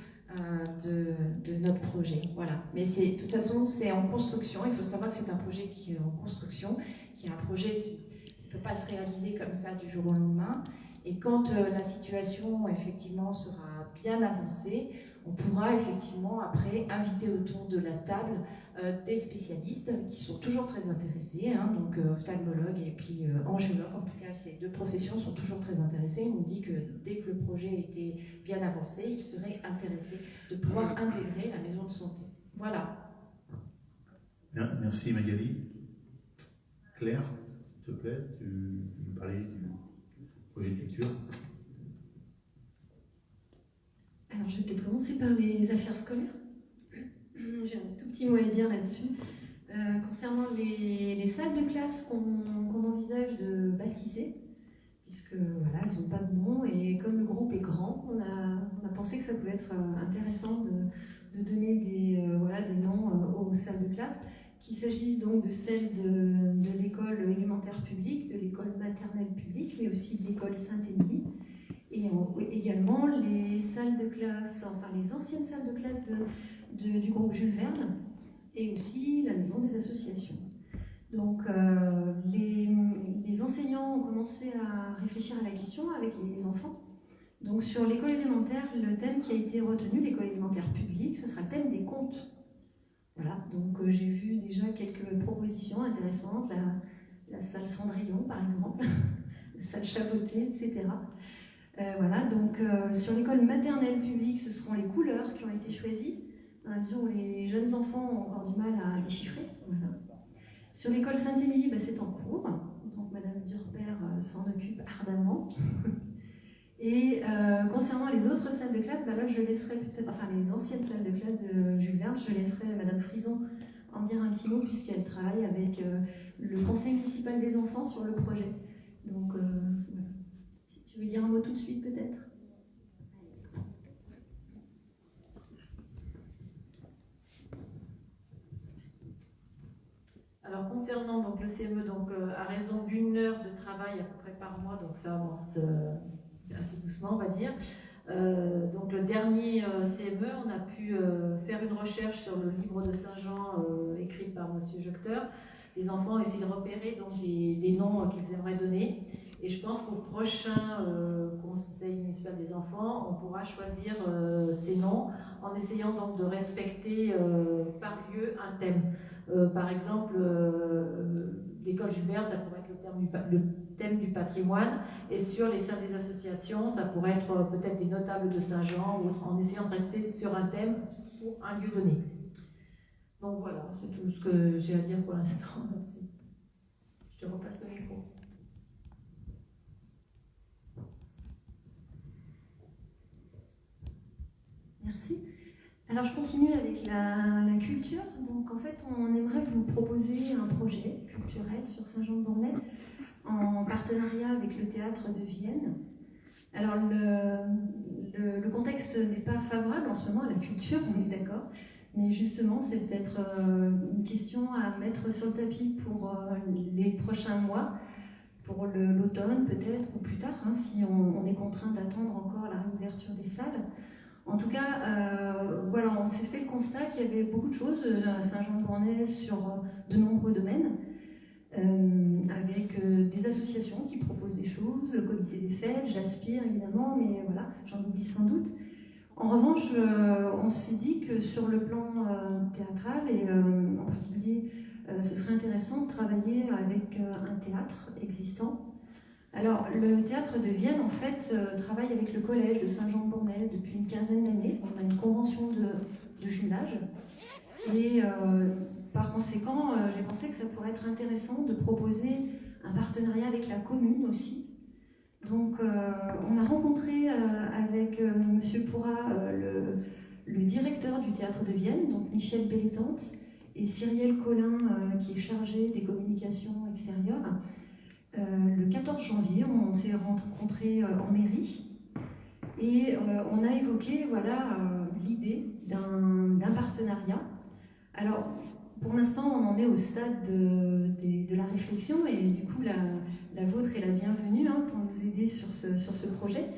de notre projet. Voilà. Mais de toute façon, c'est en construction. Il faut savoir que c'est un projet qui est en construction, qui est un projet qui ne peut pas se réaliser comme ça du jour au lendemain. Et quand la situation effectivement sera bien avancée, on pourra effectivement après inviter autour de la table des spécialistes qui sont toujours très intéressés, donc ophtalmologues et puis angiologues. En tout cas, ces deux professions sont toujours très intéressées. On dit que dès que le projet était bien avancé, ils seraient intéressés de pouvoir intégrer la maison de santé. Voilà. Bien, merci Magali. Claire, s'il te plaît, tu nous parlais du projet de culture. Alors, je vais peut-être commencer par les affaires scolaires. J'ai un tout petit mot à dire là-dessus. Concernant les salles de classe qu'on envisage de baptiser, puisque voilà, elles n'ont pas de nom, et comme le groupe est grand, on a pensé que ça pouvait être intéressant de donner des noms aux salles de classe, qu'il s'agisse donc de celles de l'école élémentaire publique, de l'école maternelle publique, mais aussi de l'école Saint-Émilie. Et également les salles de classe, enfin les anciennes salles de classe du groupe Jules Verne, et aussi la maison des associations. Donc les enseignants ont commencé à réfléchir à la question avec les enfants. Donc sur l'école élémentaire, le thème qui a été retenu, l'école élémentaire publique, ce sera le thème des contes. Voilà, donc j'ai vu déjà quelques propositions intéressantes, la salle Cendrillon par exemple, la salle Chaboté, etc. Voilà, donc sur l'école maternelle publique, ce seront les couleurs qui ont été choisies. disons, où les jeunes enfants ont encore du mal à déchiffrer. Voilà. Sur l'école Sainte-Émilie, c'est en cours, donc Madame Durper s'en occupe ardemment. Et concernant les autres salles de classe, là je laisserai peut-être, enfin les anciennes salles de classe de Jules Verne, je laisserai Madame Frison en dire un petit mot puisqu'elle travaille avec le conseil municipal des enfants sur le projet. Donc voilà. Si tu veux dire un mot tout de suite peut-être. Alors concernant donc le CME, donc à raison d'1 heure de travail à peu près par mois, donc ça avance assez doucement on va dire. Donc le dernier CME, on a pu faire une recherche sur le livre de Saint-Jean écrit par Monsieur Jocteur. Les enfants essaient de repérer donc des noms qu'ils aimeraient donner. Et je pense qu'au prochain Conseil municipal des enfants, on pourra choisir ces noms en essayant donc de respecter par lieu un thème. Par exemple, l'école Jules Verne, ça pourrait être le thème du patrimoine, et sur les salles des associations, ça pourrait être peut-être des notables de Saint-Jean, ou autre, en essayant de rester sur un thème pour un lieu donné. Donc voilà, c'est tout ce que j'ai à dire pour l'instant là-dessus. Je te repasse le micro. Merci. Alors je continue avec la culture. Donc en fait, on aimerait vous proposer un projet culturel sur Saint-Jean-de-Bornay en partenariat avec le théâtre de Vienne. Alors le contexte n'est pas favorable en ce moment à la culture, on est d'accord, mais justement c'est peut-être une question à mettre sur le tapis pour les prochains mois, pour l'automne peut-être, ou plus tard, hein, si on est contraint d'attendre encore la réouverture des salles. En tout cas, voilà, on s'est fait le constat qu'il y avait beaucoup de choses à Saint-Jean-de-Bornay sur de nombreux domaines, avec des associations qui proposent des choses, le comité des fêtes, j'aspire évidemment, mais voilà, j'en oublie sans doute. En revanche, on s'est dit que sur le plan théâtral, et en particulier, ce serait intéressant de travailler avec un théâtre existant. Alors, le théâtre de Vienne, en fait, travaille avec le collège de Saint-Jean-de-Bornay depuis une quinzaine d'années. On a une convention de jumelage. Et par conséquent, j'ai pensé que ça pourrait être intéressant de proposer un partenariat avec la commune aussi. Donc, on a rencontré avec M. Pourra le directeur du théâtre de Vienne, donc Michel Bellitante, et Cyrielle Collin, qui est chargé des communications extérieures. Le 14 janvier, on s'est rencontrés en mairie et on a évoqué voilà, l'idée d'un partenariat. Alors, pour l'instant, on en est au stade de la réflexion et du coup, la vôtre est la bienvenue hein, pour nous aider sur ce projet.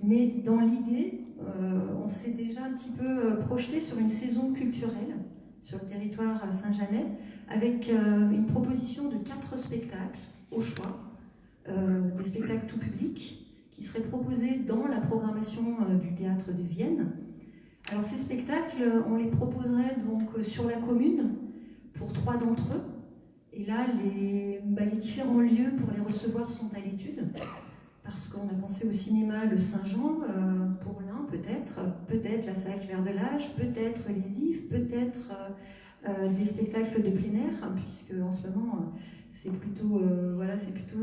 Mais dans l'idée, on s'est déjà un petit peu projeté sur une saison culturelle sur le territoire saint-jeanais avec une proposition de 4 spectacles au choix, des spectacles tout public qui seraient proposés dans la programmation du théâtre de Vienne. Alors ces spectacles, on les proposerait donc sur la commune pour 3 d'entre eux. Et là, les différents lieux pour les recevoir sont à l'étude, parce qu'on a pensé au cinéma Le Saint-Jean, pour l'un peut-être la salle Clair de l'Âge, peut-être les Yves, peut-être des spectacles de plein air, puisque en ce moment c'est plutôt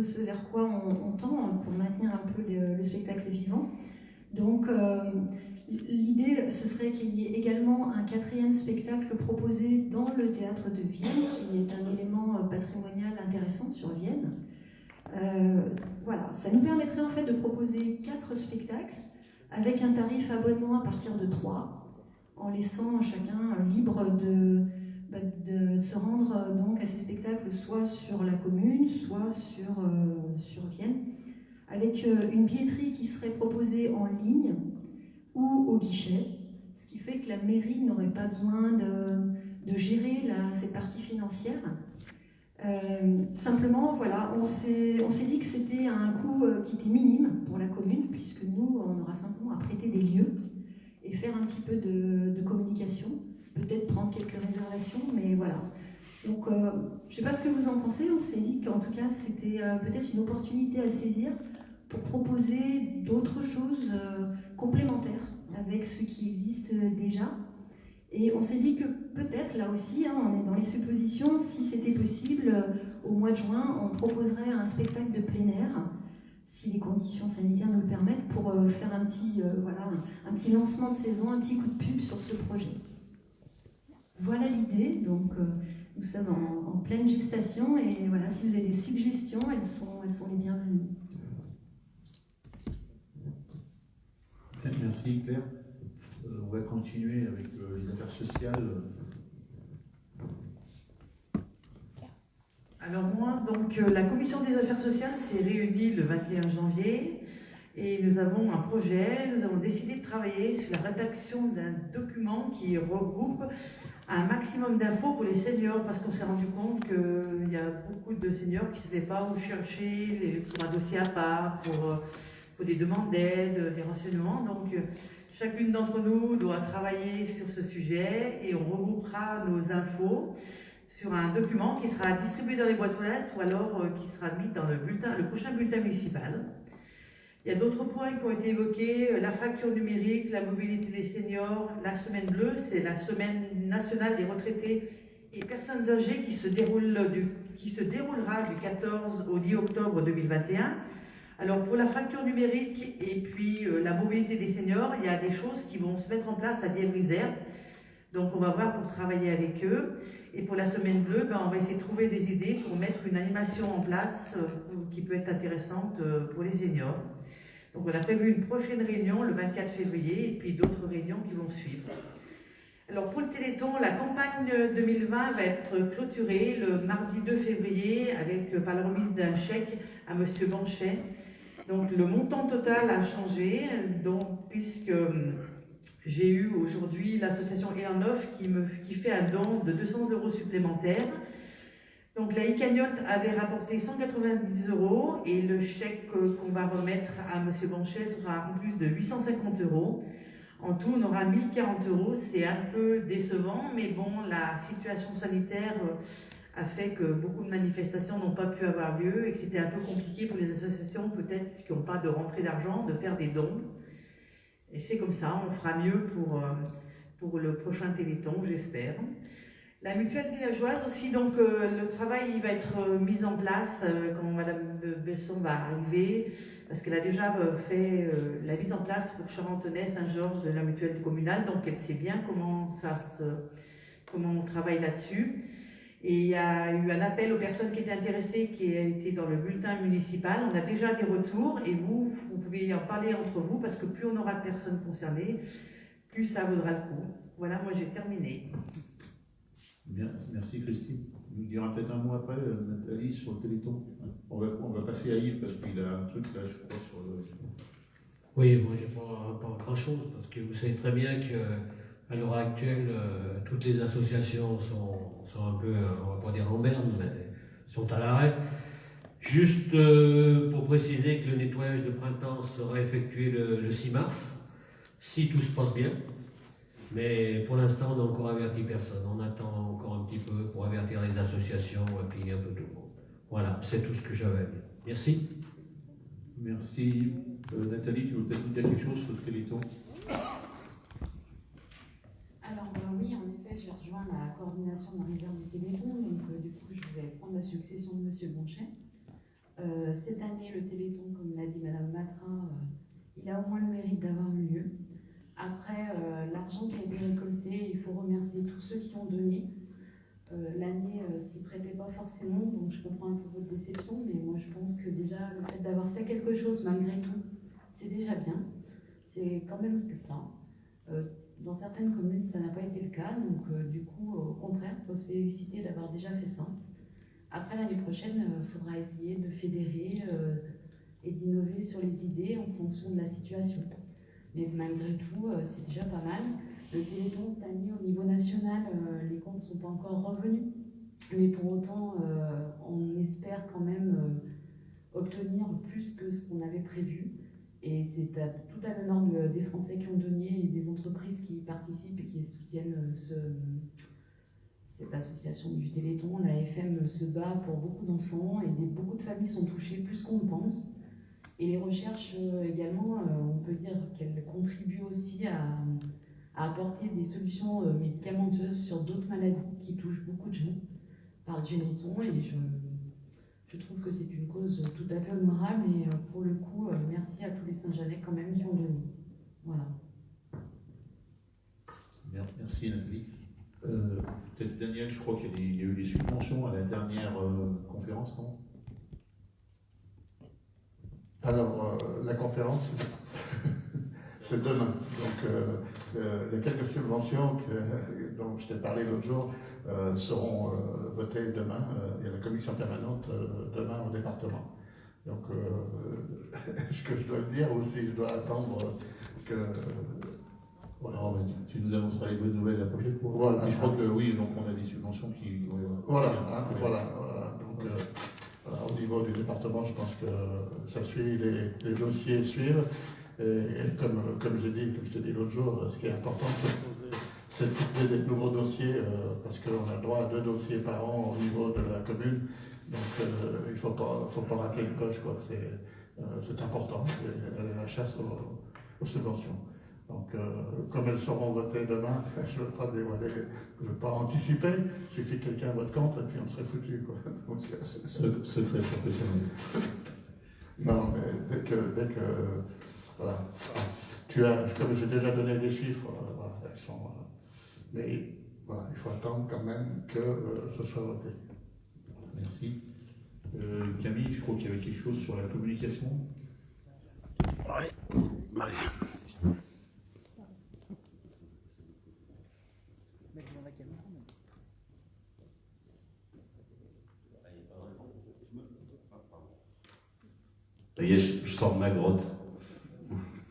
ce vers quoi on tend pour maintenir un peu le spectacle vivant. Donc l'idée ce serait qu'il y ait également un 4e spectacle proposé dans le théâtre de Vienne, qui est un élément patrimonial intéressant sur Vienne. Voilà, ça nous permettrait en fait de proposer 4 spectacles avec un tarif abonnement à partir de 3, en laissant chacun libre de se rendre donc à ces spectacles soit sur la commune, soit sur Vienne, avec une billetterie qui serait proposée en ligne ou au guichet, ce qui fait que la mairie n'aurait pas besoin de gérer cette partie financière. Simplement, voilà, on s'est dit que c'était un coût qui était minime pour la commune, puisque nous, on aura simplement à prêter des lieux et faire un petit peu de communication, peut-être prendre quelques réservations, mais voilà. Donc, je ne sais pas ce que vous en pensez, on s'est dit qu'en tout cas, c'était peut-être une opportunité à saisir pour proposer d'autres choses complémentaires avec ce qui existe déjà. Et on s'est dit que peut-être, là aussi, hein, on est dans les suppositions, si c'était possible, au mois de juin, on proposerait un spectacle de plein air, si les conditions sanitaires nous le permettent, pour faire un petit lancement de saison, un petit coup de pub sur ce projet. Voilà l'idée, donc nous sommes en pleine gestation, et voilà, si vous avez des suggestions, elles sont les bienvenues. Merci Claire. On va continuer avec les affaires sociales. Alors moi, donc la commission des affaires sociales s'est réunie le 21 janvier et nous avons un projet, nous avons décidé de travailler sur la rédaction d'un document qui regroupe un maximum d'infos pour les seniors, parce qu'on s'est rendu compte qu'il y a beaucoup de seniors qui ne savaient pas où chercher, pour un dossier à part, pour des demandes d'aide, des renseignements. Donc chacune d'entre nous doit travailler sur ce sujet et on regroupera nos infos sur un document qui sera distribué dans les boîtes aux lettres ou alors qui sera mis dans le prochain bulletin municipal. Il y a d'autres points qui ont été évoqués, la fracture numérique, la mobilité des seniors, la semaine bleue, c'est la semaine nationale des retraités et personnes âgées qui se déroulera du 14 au 10 octobre 2021. Alors pour la fracture numérique et puis la mobilité des seniors, il y a des choses qui vont se mettre en place à Bièvre-Isère. Donc on va voir pour travailler avec eux. Et pour la semaine bleue, on va essayer de trouver des idées pour mettre une animation en place qui peut être intéressante pour les seniors. Donc on a prévu une prochaine réunion le 24 février et puis d'autres réunions qui vont suivre. Alors pour le Téléthon, la campagne 2020 va être clôturée le mardi 2 février par la remise d'un chèque à M. Banchet. Donc le montant total a changé, puisque j'ai eu aujourd'hui l'association Élan 9 qui fait un don de 200 € supplémentaires. Donc la e-cagnotte avait rapporté 190 € et le chèque qu'on va remettre à M. Banchet sera en plus de 850 €. En tout, on aura 1040 €. C'est un peu décevant, mais bon, la situation sanitaire a fait que beaucoup de manifestations n'ont pas pu avoir lieu et que c'était un peu compliqué pour les associations, peut-être qui n'ont pas de rentrée d'argent, de faire des dons. Et c'est comme ça, on fera mieux pour le prochain Téléthon, j'espère. La mutuelle villageoise aussi, donc le travail va être mis en place quand Madame Besson va arriver, parce qu'elle a déjà fait la mise en place pour Charentonnet, Saint-Georges de la mutuelle communale, donc elle sait bien comment on travaille là-dessus. Et il y a eu un appel aux personnes qui étaient intéressées qui a été dans le bulletin municipal. On a déjà des retours et vous pouvez en parler entre vous parce que plus on aura de personnes concernées, plus ça vaudra le coup. Voilà, moi j'ai terminé. Bien, merci Christine. Nous dira peut-être un mot après, Nathalie, sur le Téléthon. On va passer à Yves parce qu'il a un truc là, je crois, sur le... Oui, moi j'ai pas grand-chose parce que vous savez très bien qu'à l'heure actuelle, toutes les associations sont un peu, on va pas dire en berne, mais sont à l'arrêt. Juste pour préciser que le nettoyage de printemps sera effectué le 6 mars, si tout se passe bien. Mais pour l'instant, on n'a encore averti personne. On attend encore un petit peu pour avertir les associations et puis un peu tout le monde. Voilà, c'est tout ce que j'avais à dire. Merci. Merci. Nathalie, tu veux peut-être nous dire quelque chose sur le Téléthon? Alors oui, en effet, j'ai rejoint la coordination dans les heures du Téléthon, donc du coup je vais prendre la succession de M. Bonchet. Cette année, le Téléthon, comme l'a dit Mme Matrin, il a au moins le mérite d'avoir eu lieu. Après, l'argent qui a été récolté, il faut remercier tous ceux qui ont donné. L'année s'y prêtait pas forcément, donc je comprends un peu votre déception, mais moi je pense que déjà le fait d'avoir fait quelque chose malgré tout, c'est déjà bien. C'est quand même spécial. Dans certaines communes, ça n'a pas été le cas, donc du coup, au contraire, il faut se féliciter d'avoir déjà fait ça. Après, l'année prochaine, il faudra essayer de fédérer et d'innover sur les idées en fonction de la situation. Mais malgré tout, c'est déjà pas mal. Le Téléthon, cette année, au niveau national, les comptes ne sont pas encore revenus. Mais pour autant, on espère quand même obtenir plus que ce qu'on avait prévu. Et c'est tout à l'honneur des Français qui ont donné et des entreprises qui participent et qui soutiennent cette association du Téléthon. La FM se bat pour beaucoup d'enfants et beaucoup de familles sont touchées, plus qu'on pense. Et les recherches également, on peut dire qu'elles contribuent aussi à à apporter des solutions médicamenteuses sur d'autres maladies qui touchent beaucoup de gens par le Génoton. Et je trouve que c'est une cause tout à fait honorable. Et pour le coup, merci à tous les Saint-Jeanais quand même qui ont donné. Voilà. Bien, merci Nathalie. Peut-être Daniel, je crois qu'il y a eu des subventions à la dernière conférence, non? Alors, la conférence, c'est demain. Donc, il y a quelques subventions dont je t'ai parlé l'autre jour seront votées demain. Il y a la commission permanente demain au département. Donc, est-ce que je dois le dire ou si je dois attendre que... Voilà. Non, mais tu nous annonceras les bonnes nouvelles la prochaine fois. Voilà. Et je crois que oui, donc on a des subventions qui... Voilà. Donc, voilà, au niveau du département, je pense que ça suit, les dossiers suivent. Et comme je t'ai dit l'autre jour, ce qui est important, c'est de trouver des nouveaux dossiers, parce qu'on a le droit à 2 dossiers par an au niveau de la commune. Donc il ne faut pas rater une coche, quoi. C'est important, la chasse aux subventions. Donc, comme elles seront votées demain, je ne veux pas dévoiler, je ne veux pas anticiper. Il suffit que quelqu'un vote contre et puis on serait foutu, quoi. Secret professionnel. Non, mais dès que voilà. Comme j'ai déjà donné des chiffres, voilà, elles sont, mais voilà, il faut attendre quand même que ce soit voté. Merci. Camille, je crois qu'il y avait quelque chose sur la communication. Oui. Ça y est, je sors de ma grotte.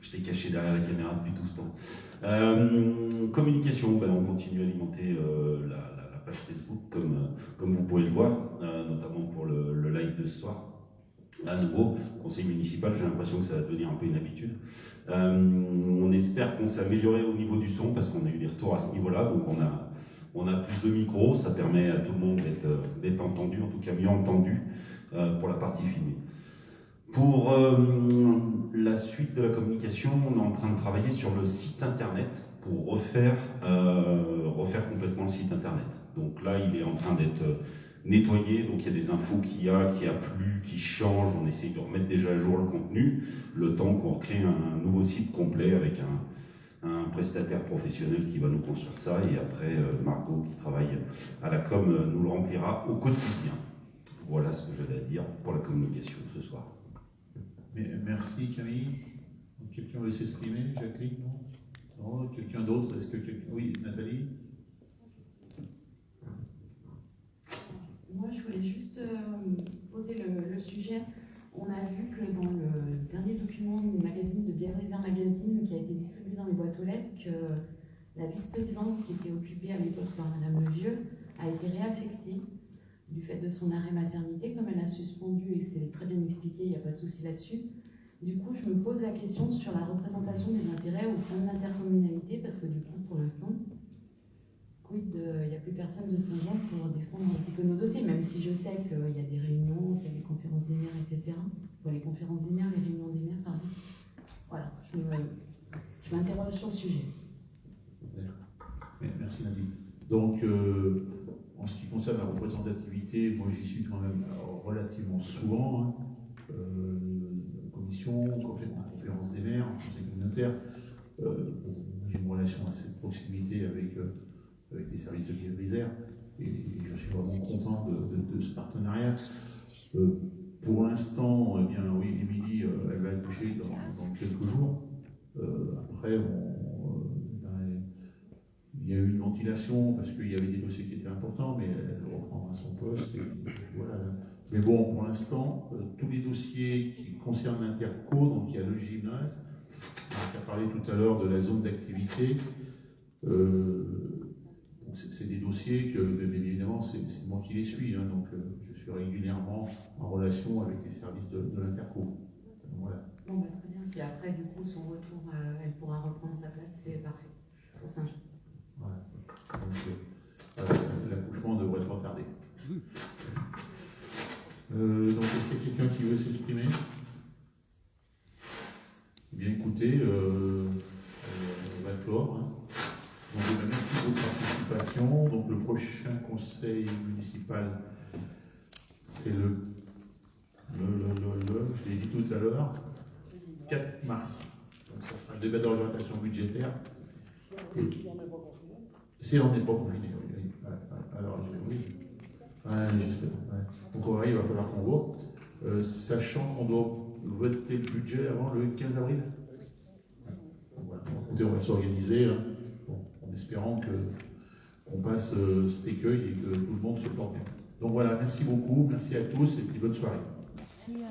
J'étais caché derrière la caméra depuis tout ce temps. Communication, on continue à alimenter la page Facebook comme vous pouvez le voir, notamment pour le live de ce soir. À nouveau, conseil municipal, j'ai l'impression que ça va devenir un peu une habitude. On espère qu'on s'est amélioré au niveau du son parce qu'on a eu des retours à ce niveau-là, donc on a plus de micros, ça permet à tout le monde d'être entendu, en tout cas mieux entendu pour la partie filmée. Pour la suite de la communication, on est en train de travailler sur le site internet pour refaire complètement le site internet. Donc là, il est en train d'être nettoyé, donc il y a des infos qui a plu, qui changent, on essaye de remettre déjà à jour le contenu, le temps qu'on recrée un nouveau site complet avec un prestataire professionnel qui va nous construire ça, et après Margot qui travaille à la com nous le remplira au quotidien. Voilà ce que j'avais à dire pour la communication ce soir. Merci Camille. Quelqu'un veut s'exprimer? Jacqueline? Non, quelqu'un d'autre? Est-ce que oui, Nathalie? Moi, je voulais juste poser le sujet. On a vu que dans le dernier document du magazine de Bièvre-Isère Magazine qui a été distribué dans les boîtes aux lettres, que la vice-présidence qui était occupée à l'époque par Madame Levieux a été réaffectée du fait de son arrêt maternité, comme elle a suspendu, et c'est très bien expliqué, il n'y a pas de souci là-dessus. Du coup, je me pose la question sur la représentation des intérêts au sein de l'intercommunalité, parce que du coup, pour l'instant, il n'y a plus personne de Saint-Jean pour défendre un petit peu nos dossiers, même si je sais qu'il y a des réunions, qu'il y a des conférences des maires, etc. Enfin, les conférences des maires, les réunions des maires, pardon. Voilà, je m'interroge sur le sujet. Merci Nadine. Donc, en ce qui concerne la représentativité, moi j'y suis quand même relativement souvent, commission, conférence des maires, conseil communautaire. J'ai une relation assez de proximité avec les services de Bièvre-Isère et je suis vraiment content de ce partenariat. Pour l'instant, eh bien oui, Émilie, elle va être touchée dans quelques jours. Après, il y a eu une ventilation parce qu'il y avait des dossiers qui étaient importants, mais elle reprendra son poste. Et voilà. Mais bon, pour l'instant, tous les dossiers qui concernent l'Interco, donc il y a le gymnase, on a parlé tout à l'heure de la zone d'activité. C'est des dossiers que, bien évidemment, c'est moi qui les suis, hein, donc je suis régulièrement en relation avec les services de l'Interco. Voilà. Bon, très bien. Si après, du coup, son retour, elle pourra reprendre sa place, c'est parfait. Pour Saint-Jean. Voilà. Donc, l'accouchement devrait être retardé. Donc, est-ce qu'il y a quelqu'un qui veut s'exprimer? Bien, écoutez, on va clore. Hein. conseil municipal, c'est je l'ai dit tout à l'heure, 4 mars. Donc ça sera un débat d'orientation budgétaire. Si on n'est pas confiné, oui. Alors, oui. J'espère. Donc il va falloir qu'on vote, sachant qu'on doit voter le budget avant le 15 avril. On va s'organiser, hein, en espérant qu'on passe cet écueil et que tout le monde se porte bien. Donc voilà, merci beaucoup, merci à tous et puis bonne soirée. Merci.